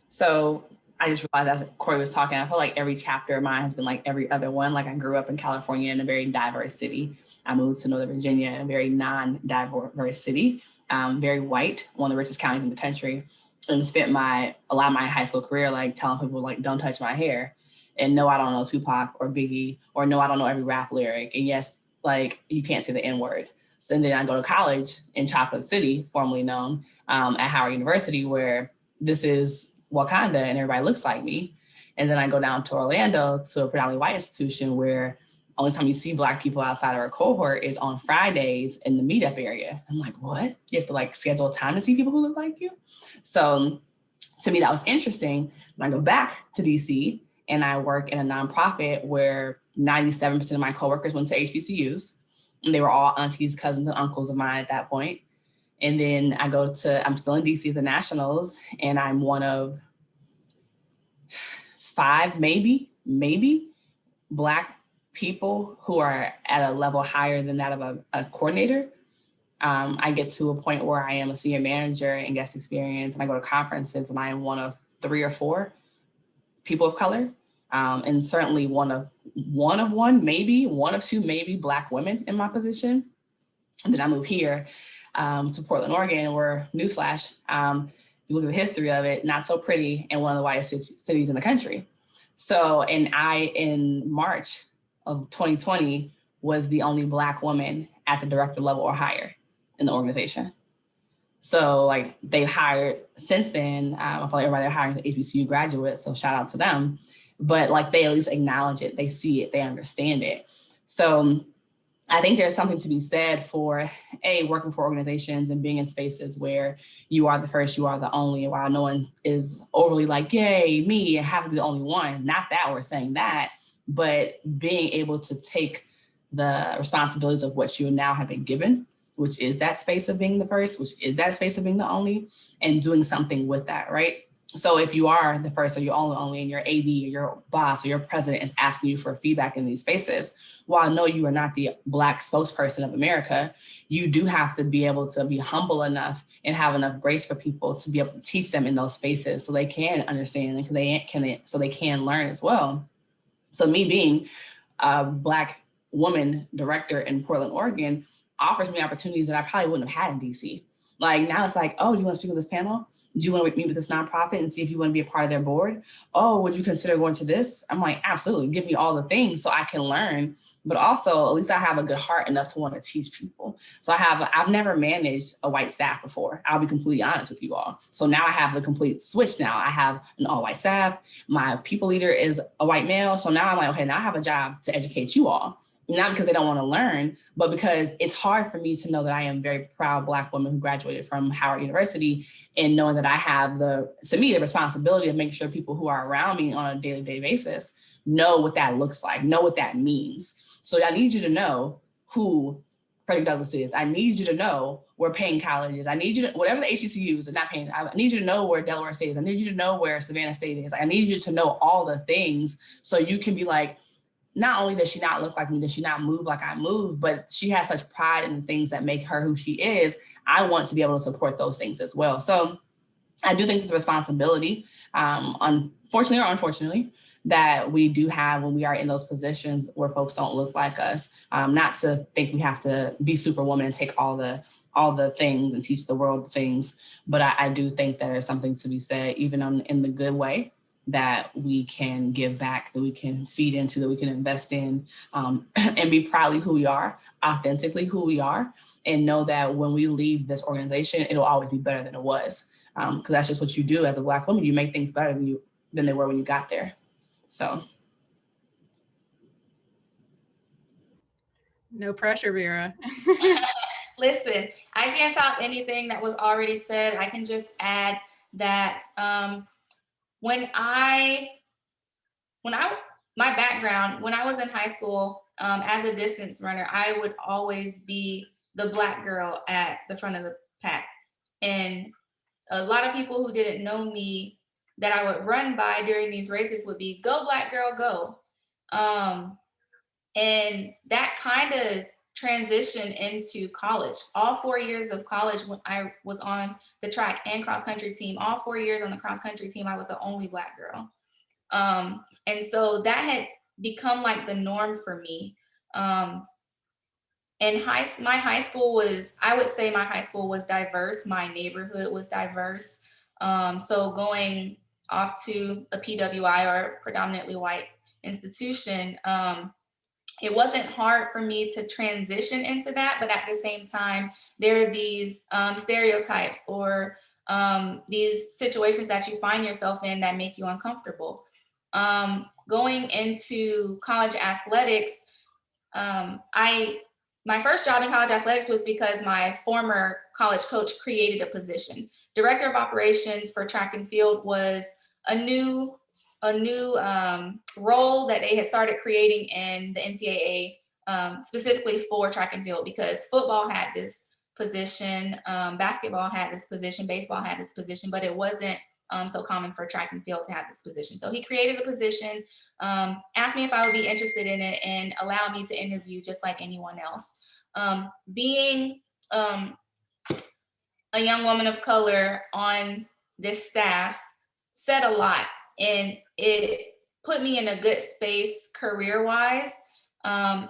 S5: So I just realized as Cori was talking, I feel like every chapter of mine has been like every other one. Like I grew up in California in a very diverse city. I moved to Northern Virginia in a very non-diverse city, very white, one of the richest counties in the country, and spent a lot of my high school career like telling people like, don't touch my hair. And no, I don't know Tupac or Biggie, or no, I don't know every rap lyric. And yes, like you can't say the N-word. So then I go to college in Chocolate City, formerly known at Howard University, where this is Wakanda and everybody looks like me. And then I go down to Orlando to a predominantly white institution where only time you see Black people outside of our cohort is on Fridays in the meetup area. I'm like, what? You have to like schedule time to see people who look like you? So to me, that was interesting. And I go back to DC and I work in a nonprofit where 97% of my coworkers went to HBCUs. And they were all aunties, cousins, and uncles of mine at that point. And then I'm still in DC at the Nationals, and I'm one of 5, maybe Black people who are at a level higher than that of a coordinator. I get to a point where I am a senior manager in guest experience, and I go to conferences, and I am one of 3 or 4 people of color. And certainly one of 2 maybe Black women in my position. And then I moved here to Portland, Oregon, where, newsflash, you look at the history of it, not so pretty, and one of the whitest cities in the country. So, and I, in March of 2020, was the only Black woman at the director level or higher in the organization. So like they've hired since then, I feel like everybody they're hiring the HBCU graduates, so shout out to them. But like they at least acknowledge it, they see it, they understand it. So I think there's something to be said for working for organizations and being in spaces where you are the first, you are the only, while no one is overly like, yay, me, I have to be the only one. Not that we're saying that, but being able to take the responsibilities of what you now have been given, which is that space of being the first, which is that space of being the only, and doing something with that, right? So if you are the first or you're only and your AD or your boss or your president is asking you for feedback in these spaces, while no, you are not the Black spokesperson of America, you do have to be able to be humble enough and have enough grace for people to be able to teach them in those spaces so they can understand and so they can learn as well. So me being a Black woman director in Portland, Oregon, offers me opportunities that I probably wouldn't have had in DC. Like now it's like, oh, do you want to speak on this panel? Do you want to meet with this nonprofit and see if you want to be a part of their board? Oh, would you consider going to this? I'm like, absolutely, give me all the things so I can learn. But also, at least I have a good heart enough to want to teach people. So I've never managed a white staff before. I'll be completely honest with you all. So now I have the complete switch now. I have an all white staff. My people leader is a white male. So now I'm like, okay, now I have a job to educate you all. Not because they don't want to learn, but because it's hard for me to know that I am a very proud Black woman who graduated from Howard University, and knowing that I have the responsibility of making sure people who are around me on a day-to-day basis know what that looks like, know what that means. So I need you to know who Frederick Douglass is. I need you to know where Payne College is. I need you to, whatever the HBCUs are, not Payne, I need you to know where Delaware State is. I need you to know where Savannah State is. I need you to know all the things so you can be like, not only does she not look like me, does she not move like I move, but she has such pride in the things that make her who she is. I want to be able to support those things as well. So I do think it's a responsibility, unfortunately or unfortunately, that we do have when we are in those positions where folks don't look like us. Not to think we have to be superwoman and take all the things and teach the world things, but I do think there's something to be said, even in the good way, that we can give back, that we can feed into, that we can invest in, and be proudly who we are, authentically who we are, and know that when we leave this organization, it'll always be better than it was. Because that's just what you do as a Black woman. You make things better than they were when you got there. So.
S1: No pressure, Vera.
S3: Listen, I can't top anything that was already said. I can just add that my background, when I was in high school, as a distance runner, I would always be the Black girl at the front of the pack. And a lot of people who didn't know me that I would run by during these races would be, go Black girl, go. And that kind of transitioned into college. All 4 years of college, when I was on the track and cross country team, all 4 years on the cross country team, I was the only Black girl. And so that had become like the norm for me. And my high school was, I would say my high school was diverse. My neighborhood was diverse. So going off to a PWI, or predominantly white institution, it wasn't hard for me to transition into that, but at the same time, there are these stereotypes or these situations that you find yourself in that make you uncomfortable. Going into college athletics, my first job in college athletics was because my former college coach created a position. Director of operations for track and field was a new role that they had started creating in the NCAA, specifically for track and field, because football had this position, basketball had this position, baseball had this position, but it wasn't so common for track and field to have this position. So he created the position, asked me if I would be interested in it, and allowed me to interview just like anyone else. Being a young woman of color on this staff said a lot, and it put me in a good space career-wise. I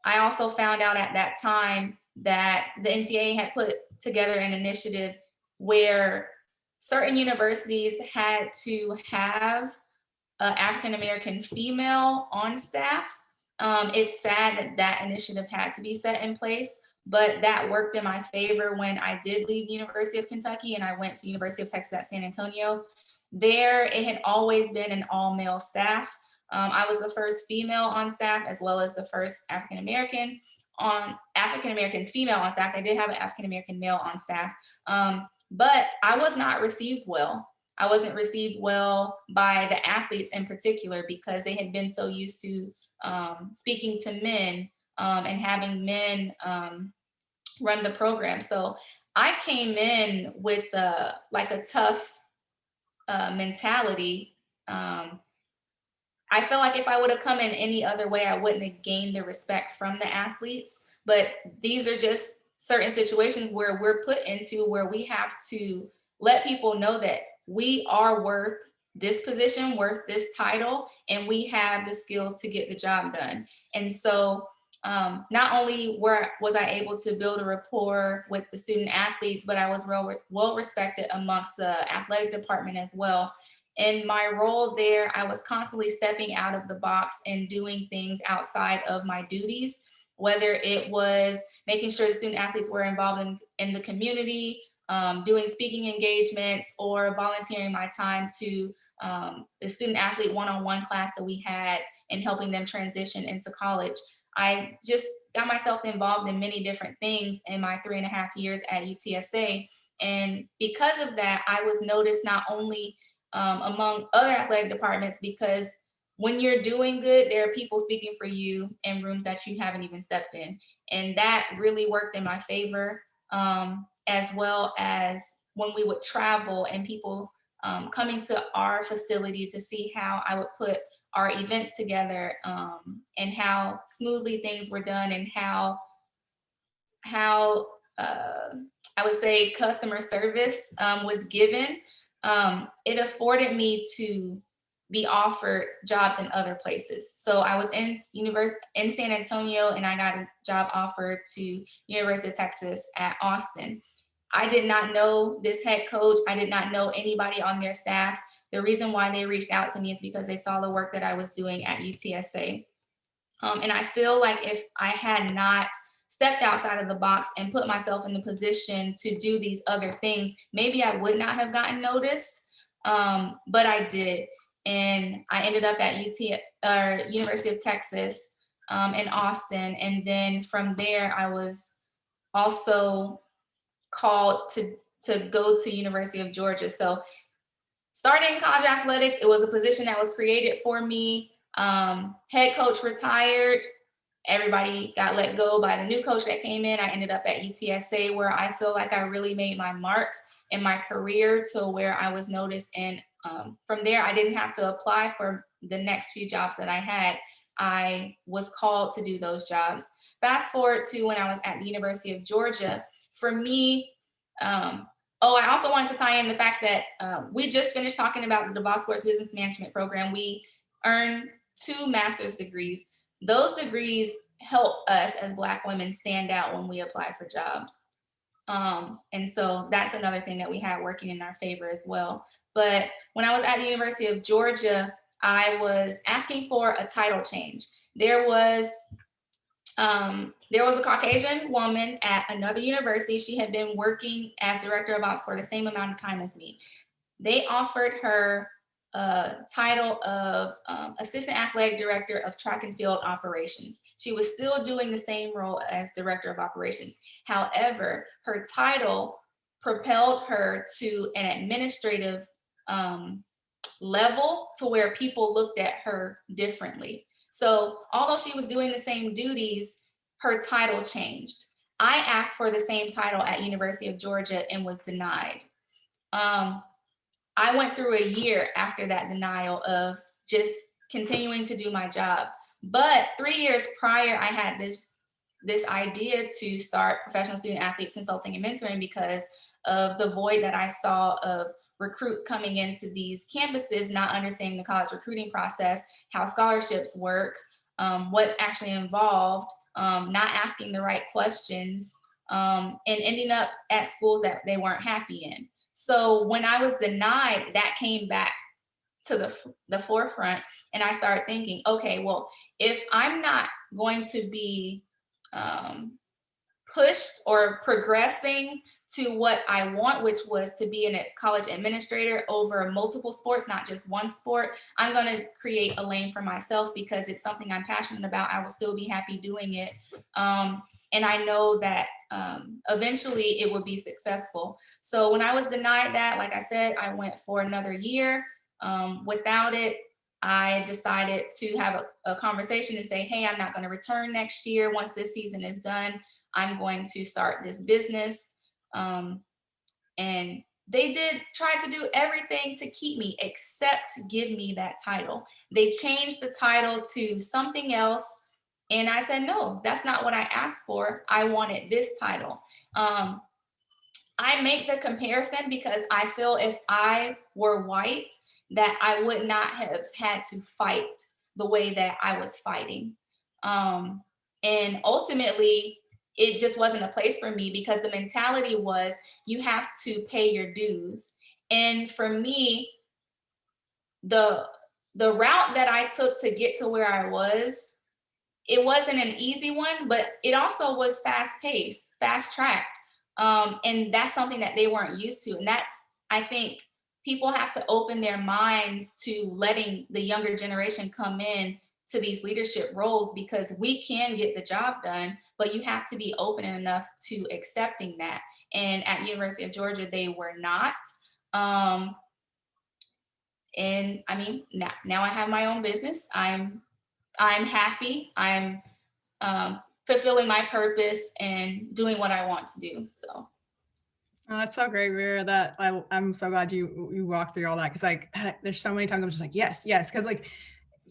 S3: also found out at that time that the NCAA had put together an initiative where certain universities had to have an African-American female on staff. It's sad that that initiative had to be set in place, but that worked in my favor when I did leave the University of Kentucky and I went to University of Texas at San Antonio. There, it had always been an all-male staff. I was the first female on staff, as well as the first African-American female on staff. They did have an African-American male on staff. But I was not received well. I wasn't received well by the athletes in particular, because they had been so used to speaking to men and having men run the program. So I came in with like a tough mentality. I feel like if I would have come in any other way, I wouldn't have gained the respect from the athletes. But these are just certain situations where we're put into where we have to let people know that we are worth this position, worth this title, and we have the skills to get the job done. And so not only was I able to build a rapport with the student athletes, but I was well respected amongst the athletic department as well. In my role there, I was constantly stepping out of the box and doing things outside of my duties, whether it was making sure the student athletes were involved in the community, doing speaking engagements, or volunteering my time to the student athlete one-on-one class that we had and helping them transition into college. I just got myself involved in many different things in my 3.5 years at UTSA. And because of that, I was noticed not only among other athletic departments, because when you're doing good, there are people speaking for you in rooms that you haven't even stepped in. And that really worked in my favor, as well as when we would travel and people coming to our facility to see how I would put our events together, and how smoothly things were done, and how I would say customer service was given. It afforded me to be offered jobs in other places. So I was in San Antonio, and I got a job offer to University of Texas at Austin. I did not know this head coach. I did not know anybody on their staff. The reason why they reached out to me is because they saw the work that I was doing at UTSA. And I feel like if I had not stepped outside of the box and put myself in the position to do these other things, maybe I would not have gotten noticed, but I did. And I ended up at University of Texas in Austin. And then from there, I was also called to go to University of Georgia. So starting college athletics, it was a position that was created for me. Head coach retired. Everybody got let go by the new coach that came in. I ended up at UTSA, where I feel like I really made my mark in my career to where I was noticed. And from there, I didn't have to apply for the next few jobs that I had. I was called to do those jobs. Fast forward to when I was at the University of Georgia. For me, I also wanted to tie in the fact that we just finished talking about the DeVos Sports Business Management program. We earned 2 master's degrees. Those degrees help us as Black women stand out when we apply for jobs. And so that's another thing that we had working in our favor as well. But when I was at the University of Georgia, I was asking for a title change. There was a Caucasian woman at another university. She had been working as director of ops for the same amount of time as me. They offered her a title of assistant athletic director of track and field operations. She was still doing the same role as director of operations. However, her title propelled her to an administrative level to where people looked at her differently. So although she was doing the same duties, her title changed. I asked for the same title at University of Georgia and was denied. I went through a year after that denial of just continuing to do my job. But 3 years prior, I had this idea to start professional student athletes consulting and mentoring because of the void that I saw of recruits coming into these campuses, not understanding the college recruiting process, how scholarships work, what's actually involved, not asking the right questions, and ending up at schools that they weren't happy in. So when I was denied, that came back to the forefront, and I started thinking, okay, well, if I'm not going to be pushed or progressing to what I want, which was to be a college administrator over multiple sports, not just one sport, I'm going to create a lane for myself because it's something I'm passionate about. I will still be happy doing it. And I know that eventually it will be successful. So when I was denied that, like I said, I went for another year. Without it, I decided to have a conversation and say, hey, I'm not going to return next year. Once this season is done, I'm going to start this business. And they did try to do everything to keep me except give me that title. They changed the title to something else. And I said, no, that's not what I asked for. I wanted this title. I make the comparison because I feel if I were white, that I would not have had to fight the way that I was fighting. And ultimately, it just wasn't a place for me because the mentality was you have to pay your dues. And for me, the route that I took to get to where I was, it wasn't an easy one, but it also was fast paced, fast tracked. And that's something that they weren't used to. And that's, I think people have to open their minds to letting the younger generation come in to these leadership roles, because we can get the job done, but you have to be open enough to accepting that. And at University of Georgia, they were not. And I mean, now I have my own business. I'm happy. I'm fulfilling my purpose and doing what I want to do. So.
S1: Oh, that's so great, Vera. That I'm so glad you walked through all that, because like there's so many times I'm just like yes, because like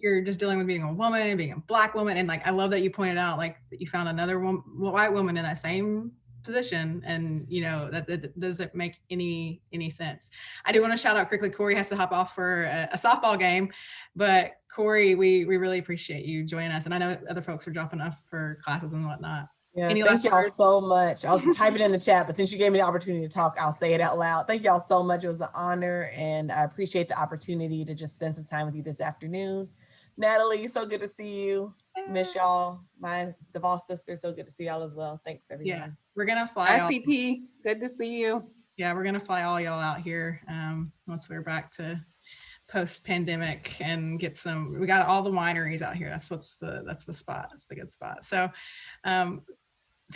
S1: you're just dealing with being a woman, being a Black woman, and like I love that you pointed out like that you found another white woman in that same position, and you know that doesn't make any sense. I do want to shout out quickly. Cori has to hop off for a softball game, but Cori, we really appreciate you joining us, and I know other folks are dropping off for classes and whatnot.
S4: Yeah, thank y'all so much. I was typing in the chat, but since you gave me the opportunity to talk, I'll say it out loud. Thank y'all so much. It was an honor, and I appreciate the opportunity to just spend some time with you this afternoon. Natalie, so good to see you. Miss y'all. My DeVos sister, so good to see y'all as well. Thanks, everyone.
S1: Yeah, we're gonna fly.
S2: ICP, good to see you.
S1: Yeah, we're gonna fly all y'all out here once we're back to post-pandemic and get some. We got all the wineries out here. That's the spot. That's the good spot. So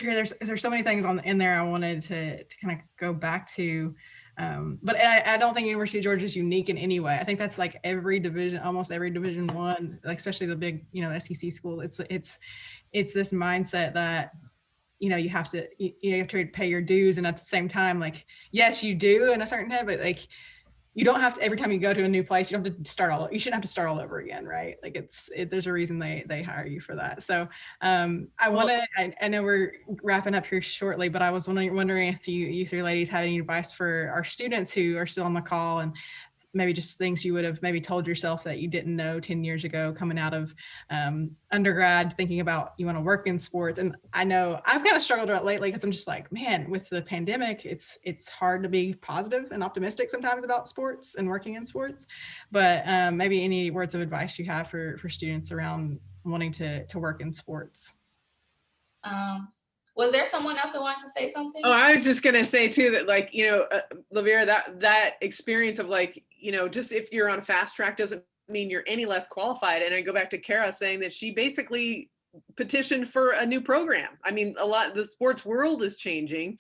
S1: there's so many things in there I wanted to kind of go back to, but I don't think University of Georgia is unique in any way. I think that's like every division, almost every Division I, like especially the big, SEC school. It's this mindset that you have to pay your dues, and at the same time, like yes, you do in a certain way, but like you don't have to, every time you go to a new place, you don't have to start you shouldn't have to start all over again, right? Like there's a reason they hire you for that. So I know we're wrapping up here shortly, but I was wondering if you three ladies have any advice for our students who are still on the call, and maybe just things you would have maybe told yourself that you didn't know 10 years ago coming out of undergrad, thinking about you want to work in sports. And I know I've kind of struggled with it lately because I'm just like, man, with the pandemic, it's hard to be positive and optimistic sometimes about sports and working in sports. But maybe any words of advice you have for students around wanting to work in sports?
S3: Was there someone else that wanted to say something?
S6: Oh, I was just gonna say too that like, LaVera, that experience of like, just if you're on fast track doesn't mean you're any less qualified. And I go back to Cara saying that she basically petitioned for a new program. I mean, the sports world is changing,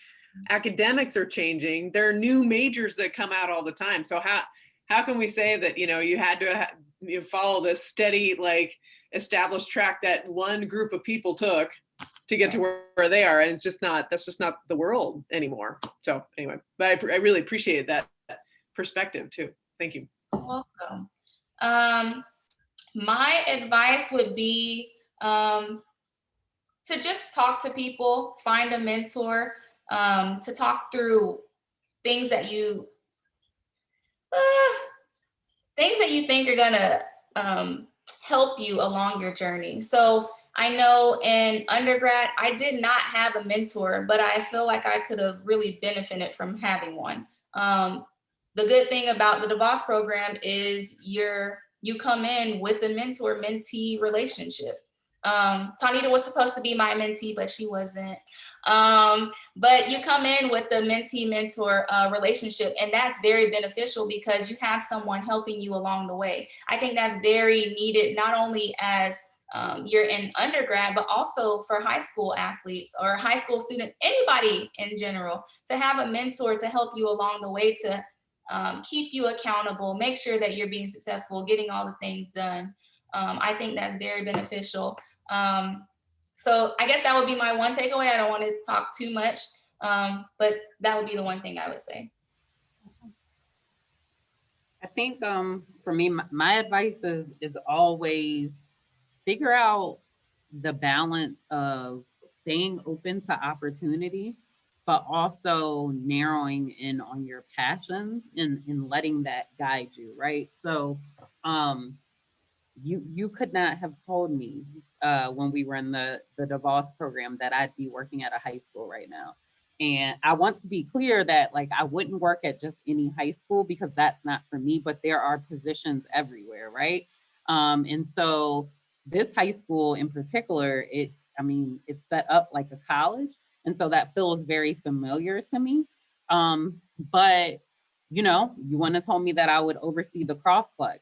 S6: academics are changing. There are new majors that come out all the time. So how can we say that, you had to follow this steady, like established track that one group of people took to get to where they are, and that's just not the world anymore. So anyway, but I really appreciated that perspective too. Thank you.
S3: You're welcome. My advice would be to just talk to people, find a mentor, to talk through things that you think are gonna help you along your journey. So I know in undergrad, I did not have a mentor, but I feel like I could have really benefited from having one. The good thing about the DeVos program is you come in with a mentor-mentee relationship. Taunita was supposed to be my mentee, but she wasn't. But you come in with the mentee-mentor relationship, and that's very beneficial because you have someone helping you along the way. I think that's very needed, not only as you're in undergrad, but also for high school athletes or high school students, anybody in general, to have a mentor to help you along the way, to keep you accountable, make sure that you're being successful, getting all the things done. I think that's very beneficial. So I guess that would be my one takeaway. I don't want to talk too much, but that would be the one thing I would say.
S2: I think for me, my advice is always figure out the balance of staying open to opportunity, but also narrowing in on your passions and letting that guide you, right? So you could not have told me when we were in the DeVos program that I'd be working at a high school right now. And I want to be clear that like I wouldn't work at just any high school because that's not for me, but there are positions everywhere, right? And so this high school in particular, it's set up like a college. And so that feels very familiar to me. But you wouldn't have told me that I would oversee the Crossplex,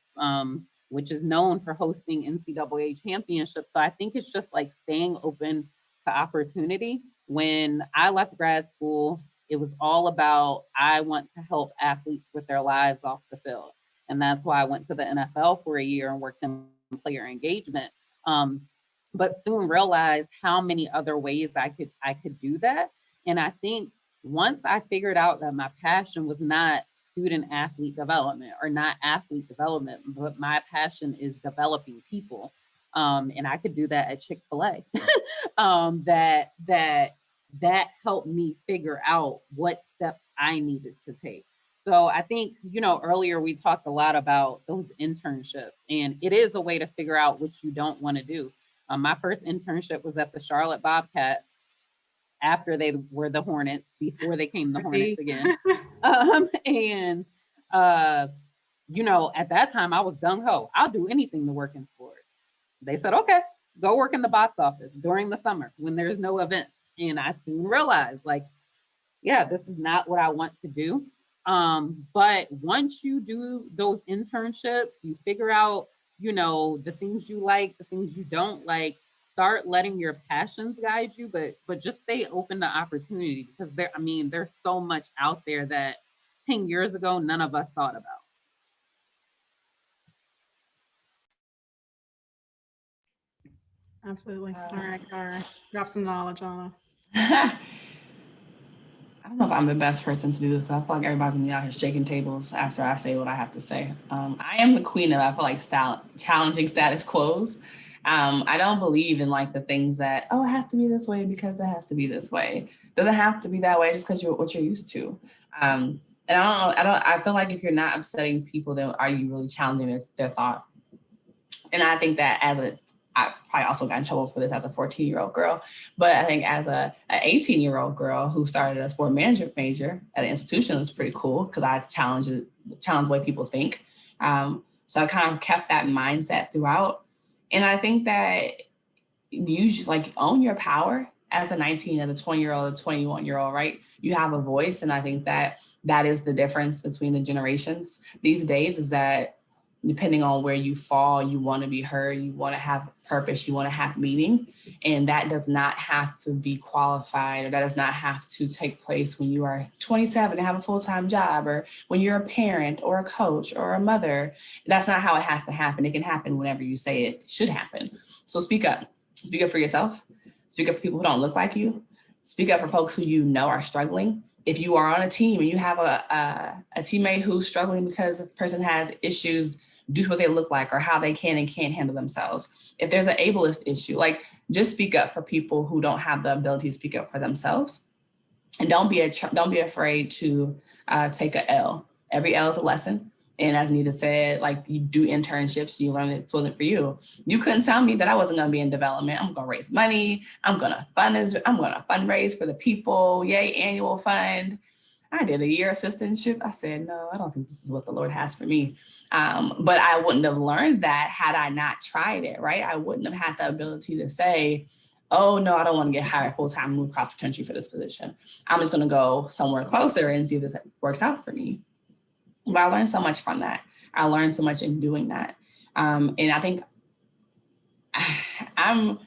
S2: which is known for hosting NCAA championships. So I think it's just like staying open to opportunity. When I left grad school, it was all about, I want to help athletes with their lives off the field. And that's why I went to the NFL for a year and worked in player engagement. But soon realized how many other ways I could do that. And I think once I figured out that my passion was not student athlete development or not athlete development, but my passion is developing people. And I could do that at Chick-fil-A. That helped me figure out what steps I needed to take. So I think, earlier we talked a lot about those internships, and it is a way to figure out what you don't want to do. My first internship was at the Charlotte Bobcats after they were the Hornets, before they came the Hornets again. At that time I was gung-ho. I'll do anything to work in sports. They said, okay, go work in the box office during the summer when there's no events. And I soon realized, like, yeah, this is not what I want to do. But once you do those internships, you figure out, the things you like, the things you don't like, start letting your passions guide you, but just stay open to opportunity, because there's so much out there that 10 years ago, none of us thought about.
S1: Absolutely. All right, Cara, drop some knowledge on us.
S5: I don't know if I'm the best person to do this, because I feel like everybody's gonna be out here shaking tables after I say what I have to say. I am the queen of, I feel like, challenging status quos. I don't believe in like the things that, it has to be this way because it has to be this way. Doesn't have to be that way just because what you're used to. And I feel like if you're not upsetting people, then are you really challenging their thought? And I think that I probably also got in trouble for this as a 14-year-old girl, but I think as an 18-year-old girl who started a sport management major at an institution, was pretty cool because I challenged the way people think. So I kind of kept that mindset throughout. And I think that you should like own your power as a 19, as a 20-year-old, a 21-year-old, right? You have a voice. And I think that is the difference between the generations these days, is that depending on where you fall, you want to be heard, you want to have purpose, you want to have meaning. And that does not have to be qualified, or that does not have to take place when you are 27 and have a full-time job, or when you're a parent or a coach or a mother. That's not how it has to happen. It can happen whenever you say it should happen. So speak up. Speak up for yourself. Speak up for people who don't look like you. Speak up for folks who you know are struggling. If you are on a team and you have a teammate who's struggling because the person has issues due to what they look like or how they can and can't handle themselves. If there's an ableist issue, like, just speak up for people who don't have the ability to speak up for themselves. And don't be afraid to take a L. Every L is a lesson. And as Nita said, like, you do internships, you learn it wasn't for you. You couldn't tell me that I wasn't gonna be in development. I'm gonna raise money. I'm gonna fundraise for the people. Yay, annual fund. I did a year assistantship. I said, no, I don't think this is what the Lord has for me. But I wouldn't have learned that had I not tried it, right? I wouldn't have had the ability to say, oh, no, I don't want to get hired full-time and move across the country for this position. I'm just going to go somewhere closer and see if this works out for me. But I learned so much from that. I learned so much in doing that. And I think I'm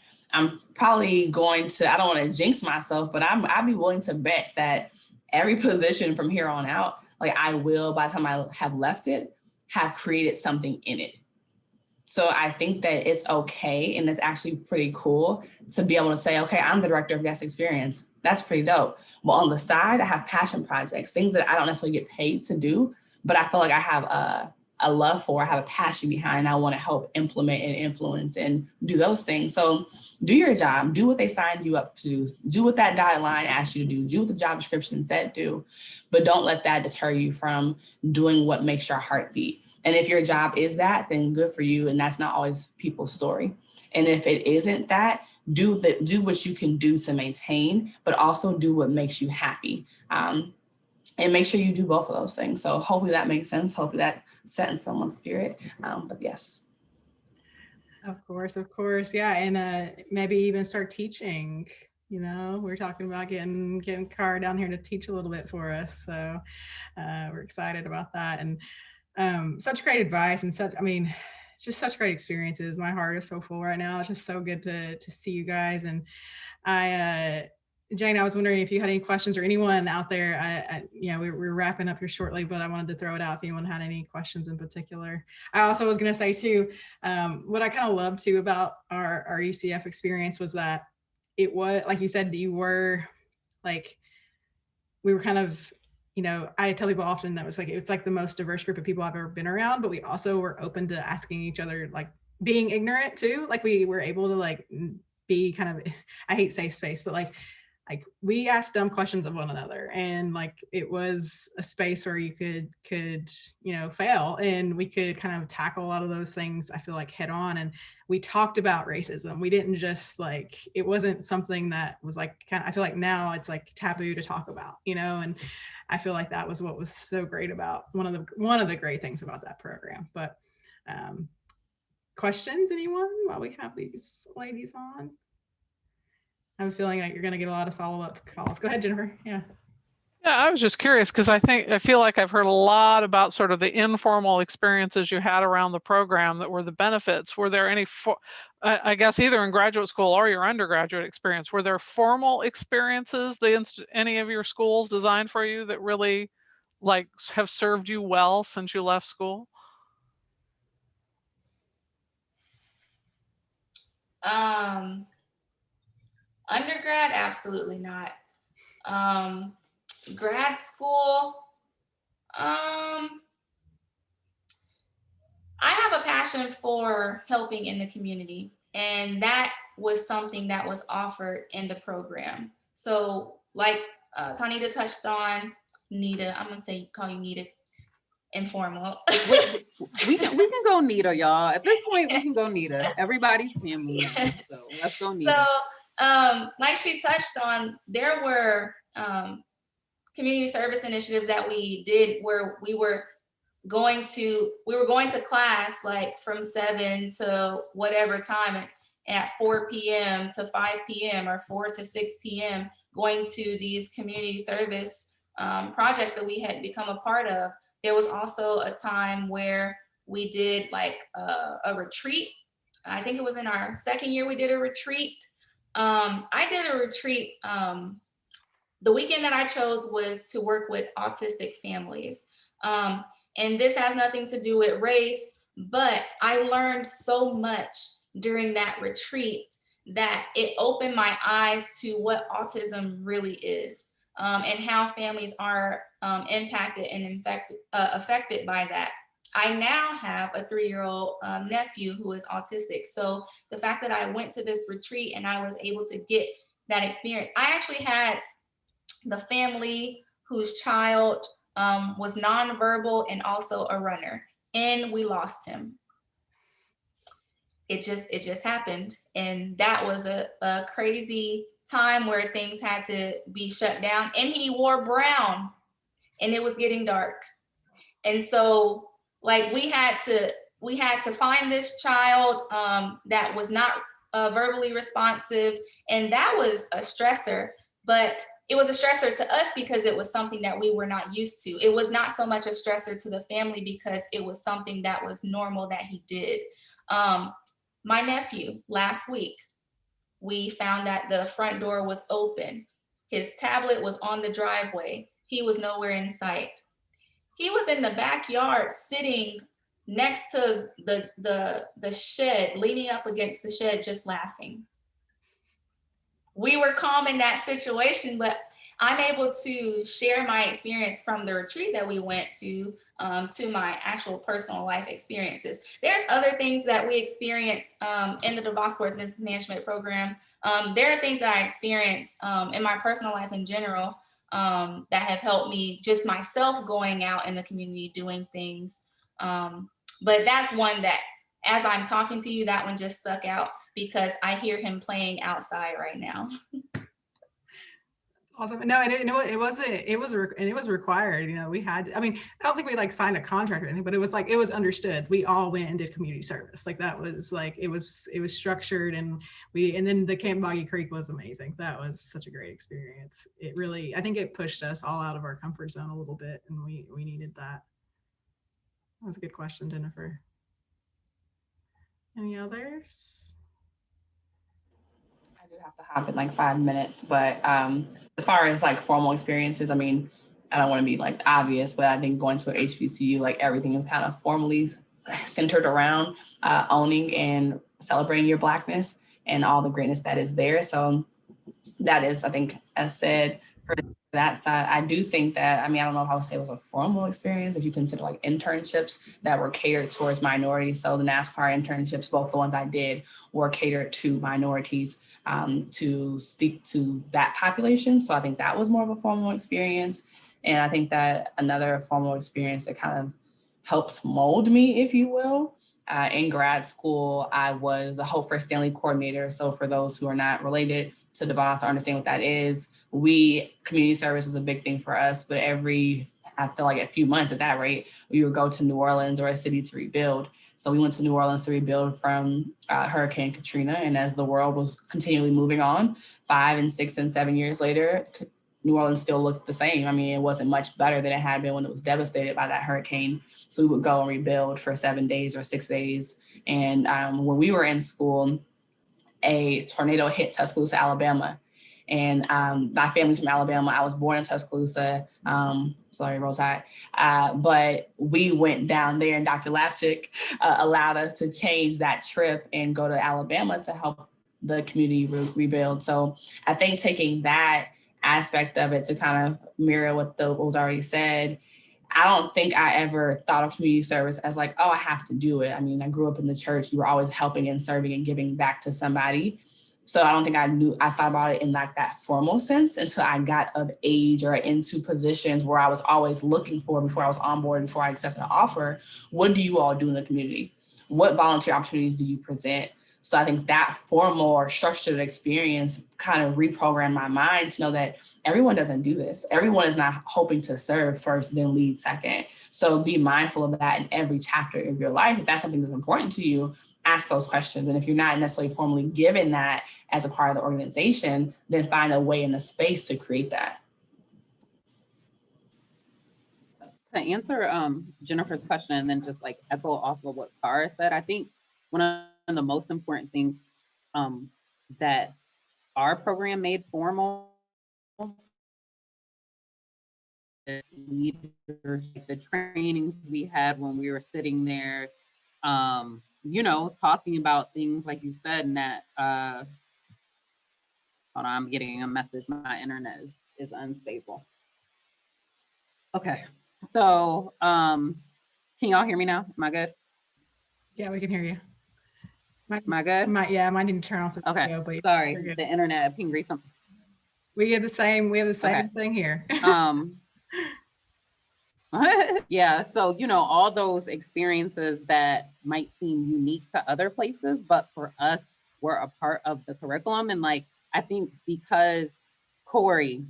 S5: probably going to, I don't want to jinx myself, but I'd be willing to bet that every position from here on out, like, I will, by the time I have left it, have created something in it. So I think that it's okay, and it's actually pretty cool to be able to say, okay, I'm the director of guest experience. That's pretty dope. Well, on the side, I have passion projects, things that I don't necessarily get paid to do, but I feel like I have a love for, I have a passion behind, I want to help implement and influence and do those things. So do your job, do what they signed you up to do what that dotted line asked you to do what the job description said do, but don't let that deter you from doing what makes your heart beat. And if your job is that, then good for you. And that's not always people's story. And if it isn't that, do what you can do to maintain, but also do what makes you happy. And make sure you do both of those things. So hopefully that makes sense. Hopefully that set in someone's spirit. But yes.
S1: Of course. Yeah. And maybe even start teaching. You know, we're talking about getting Cara down here to teach a little bit for us. So we're excited about that. And such great advice and just such great experiences. My heart is so full right now. It's just so good to see you guys. And Jane, I was wondering if you had any questions or anyone out there. We're wrapping up here shortly, but I wanted to throw it out if anyone had any questions in particular. I also was going to say too, what I kind of loved too about our UCF experience was that it was, like you said, we were kind of, I tell people often that it's like the most diverse group of people I've ever been around, but we also were open to asking each other, like being ignorant too. Like we were able to be kind of, I hate safe space, but like we asked dumb questions of one another, and it was a space where you could fail, and we could kind of tackle a lot of those things, I feel like, head on. And we talked about racism. We didn't just it wasn't something that was I feel like now it's taboo to talk about, and I feel like that was what was so great about one of the great things about that program. But questions, anyone, while we have these ladies on? I have a feeling that you're going to get a lot of follow-up calls. Go ahead, Jennifer. Yeah,
S7: I was just curious because I feel like I've heard a lot about sort of the informal experiences you had around the program that were the benefits. Were there any, I guess, either in graduate school or your undergraduate experience, were there formal experiences any of your schools designed for you that really have served you well since you left school?
S3: Undergrad, absolutely not. Grad school, I have a passion for helping in the community, and that was something that was offered in the program. So Taunita touched on, Nita, I'm gonna call you Nita, informal.
S2: we can go Nita, y'all. At this point, we can go Nita. Everybody's family, so let's go Nita.
S3: So, like she touched on, there were community service initiatives that we did where we were going to class from 7 to whatever time, and at 4 p.m. to 5 p.m. or 4 to 6 p.m. going to these community service projects that we had become a part of. There was also a time where we did a retreat. I think it was in our second year we did a retreat. I did a retreat. The weekend that I chose was to work with autistic families. And this has nothing to do with race, but I learned so much during that retreat that it opened my eyes to what autism really is, and how families are impacted and affected by that. I now have a 3-year-old nephew who is autistic. So the fact that I went to this retreat and I was able to get that experience, I actually had the family whose child was nonverbal and also a runner, and we lost him. It just happened. And that was a crazy time where things had to be shut down, and he wore brown and it was getting dark. And so we had to find this child that was not verbally responsive, and that was a stressor. But it was a stressor to us because it was something that we were not used to. It was not so much a stressor to the family because it was something that was normal that he did. My nephew, last week, we found that the front door was open. His tablet was on the driveway. He was nowhere in sight. He was in the backyard sitting next to the shed, leaning up against the shed, just laughing. We were calm in that situation, but I'm able to share my experience from the retreat that we went to my actual personal life experiences. There's other things that we experience in the DeVos Sports Business Management program. There are things that I experienced in my personal life in general that have helped me, just myself going out in the community doing things. But that's one that as I'm talking to you, that one just stuck out because I hear him playing outside right now.
S1: Awesome. No, and it was required. You know, we had, I mean, I don't think we like signed a contract or anything, but it was like, it was understood. We all went and did community service. Like that was like, it was structured, and then the Camp Boggy Creek was amazing. That was such a great experience. It really, I think it pushed us all out of our comfort zone a little bit, and we needed that. That was a good question, Jennifer. Any others?
S5: I do have to hop in like 5 minutes, but as far as like formal experiences, I mean, I don't want to be like obvious, but I think going to a HBCU, like everything is kind of formally centered around owning and celebrating your Blackness and all the greatness that is there. So that is, I think, as said, for that side, I do think that, I mean, I don't know if I would say it was a formal experience, if you consider like internships that were catered towards minorities. So the NASCAR internships, both the ones I did, were catered to minorities to speak to that population. So I think that was more of a formal experience. And I think that another formal experience that kind of helps mold me, if you will, in grad school, I was the Hope for Stanley coordinator. So for those who are not related to DeVos or understand what that is, community service is a big thing for us, but I feel like a few months at that rate, we would go to New Orleans or a city to rebuild. So we went to New Orleans to rebuild from Hurricane Katrina. And as the world was continually moving on, 5 and 6 and 7 years later, New Orleans still looked the same. I mean, it wasn't much better than it had been when it was devastated by that hurricane. So we would go and rebuild for 7 days or 6 days. And when we were in school, a tornado hit Tuscaloosa, Alabama. And my family's from Alabama. I was born in Tuscaloosa. Sorry, Roll Tide. But we went down there, and Dr. Lapchick allowed us to change that trip and go to Alabama to help the community rebuild. So I think taking that aspect of it to kind of mirror what was already said, I don't think I ever thought of community service as like, oh, I have to do it. I mean, I grew up in the church. You were always helping and serving and giving back to somebody. So I don't think I thought about it in like that formal sense until I got of age or into positions where I was always looking for, before I was on board, before I accepted an offer, what do you all do in the community? What volunteer opportunities do you present? So I think that formal or structured experience kind of reprogrammed my mind to know that everyone doesn't do this. Everyone is not hoping to serve first, then lead second. So be mindful of that in every chapter of your life. If that's something that's important to you, ask those questions. And if you're not necessarily formally given that as a part of the organization, then find a way in a space to create that.
S2: To answer Jennifer's question and then just like echo off of what Cara said, I think one of the most important things that our program made formal, the trainings we had when we were sitting there, you know, talking about things like you said, and that, hold on, I'm getting a message. My internet is unstable. Okay, so can y'all hear me now? Am I good?
S1: Yeah, we can hear you.
S2: Am I good?
S1: Yeah, I might need to turn off the video,
S2: okay,
S1: but
S2: sorry, the internet pinged something.
S1: We have the same thing here.
S2: Yeah, so, you know, all those experiences that might seem unique to other places, but for us, were a part of the curriculum. And like, I think because Cori,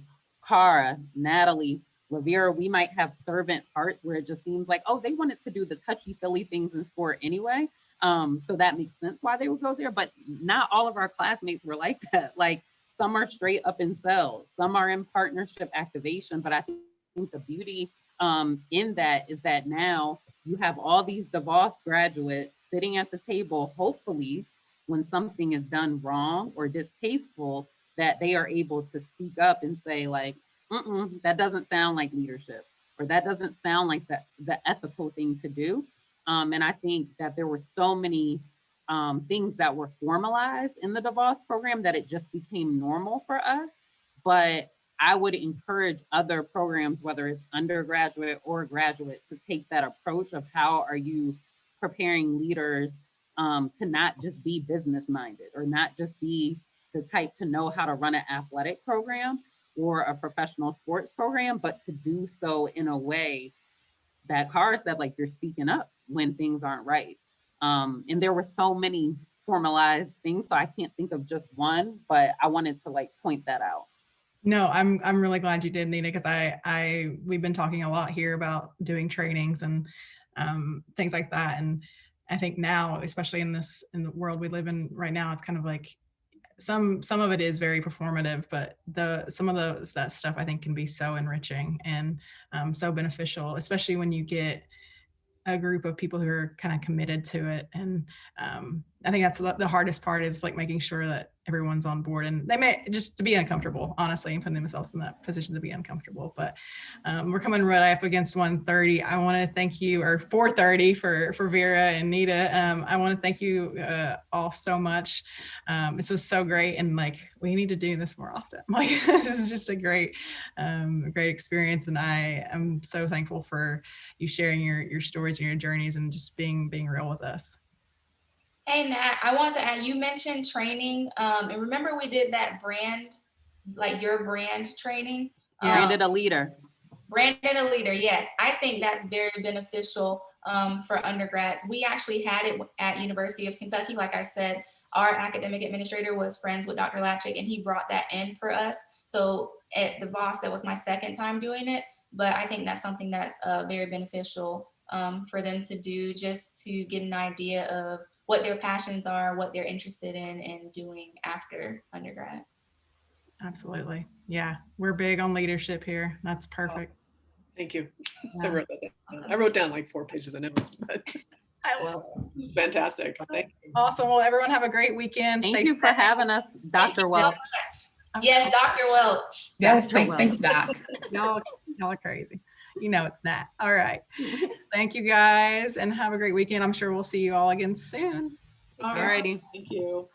S2: Cara, Natalie, LaVera, we might have servant hearts where it just seems like, oh, they wanted to do the touchy-feely things in sport anyway. So that makes sense why they would go there, but not all of our classmates were like that. Like, some are straight up in cells, some are in partnership activation, but I think the beauty in that is that now you have all these DeVos graduates sitting at the table, hopefully when something is done wrong or distasteful, that they are able to speak up and say like, that doesn't sound like leadership, or that doesn't sound like the ethical thing to do. And I think that there were so many things that were formalized in the DeVos program that it just became normal for us. But I would encourage other programs, whether it's undergraduate or graduate, to take that approach of how are you preparing leaders to not just be business minded or not just be the type to know how to run an athletic program or a professional sports program, but to do so in a way that Cara said, like, you're speaking up when things aren't right. And there were so many formalized things, so I can't think of just one, but I wanted to like point that out.
S1: No, I'm really glad you did, Nina, because we've been talking a lot here about doing trainings and things like that. And I think now, especially in the world we live in right now, it's kind of like some of it is very performative, but some of that stuff I think can be so enriching and so beneficial, especially when you get a group of people who are kind of committed to it. And I think that's the hardest part, is like making sure that everyone's on board, and they may just to be uncomfortable, honestly, and putting themselves in that position to be uncomfortable. But we're coming right up against 1:30. I want to thank you, or 4:30 for Vera and Nita. I want to thank you all so much. This was so great, and like we need to do this more often. Like this is just a great experience, and I am so thankful for you sharing your stories and your journeys and just being real with us.
S3: Hey, Nat, I want to add, you mentioned training. And remember we did that brand, like your brand training?
S2: Branded a leader.
S3: Branded a leader, yes. I think that's very beneficial for undergrads. We actually had it at University of Kentucky. Like I said, our academic administrator was friends with Dr. Lapchick, and he brought that in for us. So at the Voss, that was my second time doing it. But I think that's something that's very beneficial for them to do, just to get an idea of what their passions are, what they're interested in and doing after undergrad.
S1: Absolutely. Yeah, we're big on leadership here. That's perfect.
S6: Thank you.
S1: Yeah.
S6: I wrote that down. I wrote down like 4 pages of notes.
S1: I love it.
S6: It was fantastic. Thank you.
S1: Awesome. Well, everyone have a great weekend.
S2: Thank you for having us, Dr. Welch.
S3: Yes, Dr. Welch.
S5: Yes,
S2: Dr.
S5: thanks, Doc.
S1: Y'all are crazy. You know it's not. All right. Thank you guys, and have a great weekend. I'm sure we'll see you all again soon.
S2: All righty.
S6: Thank you.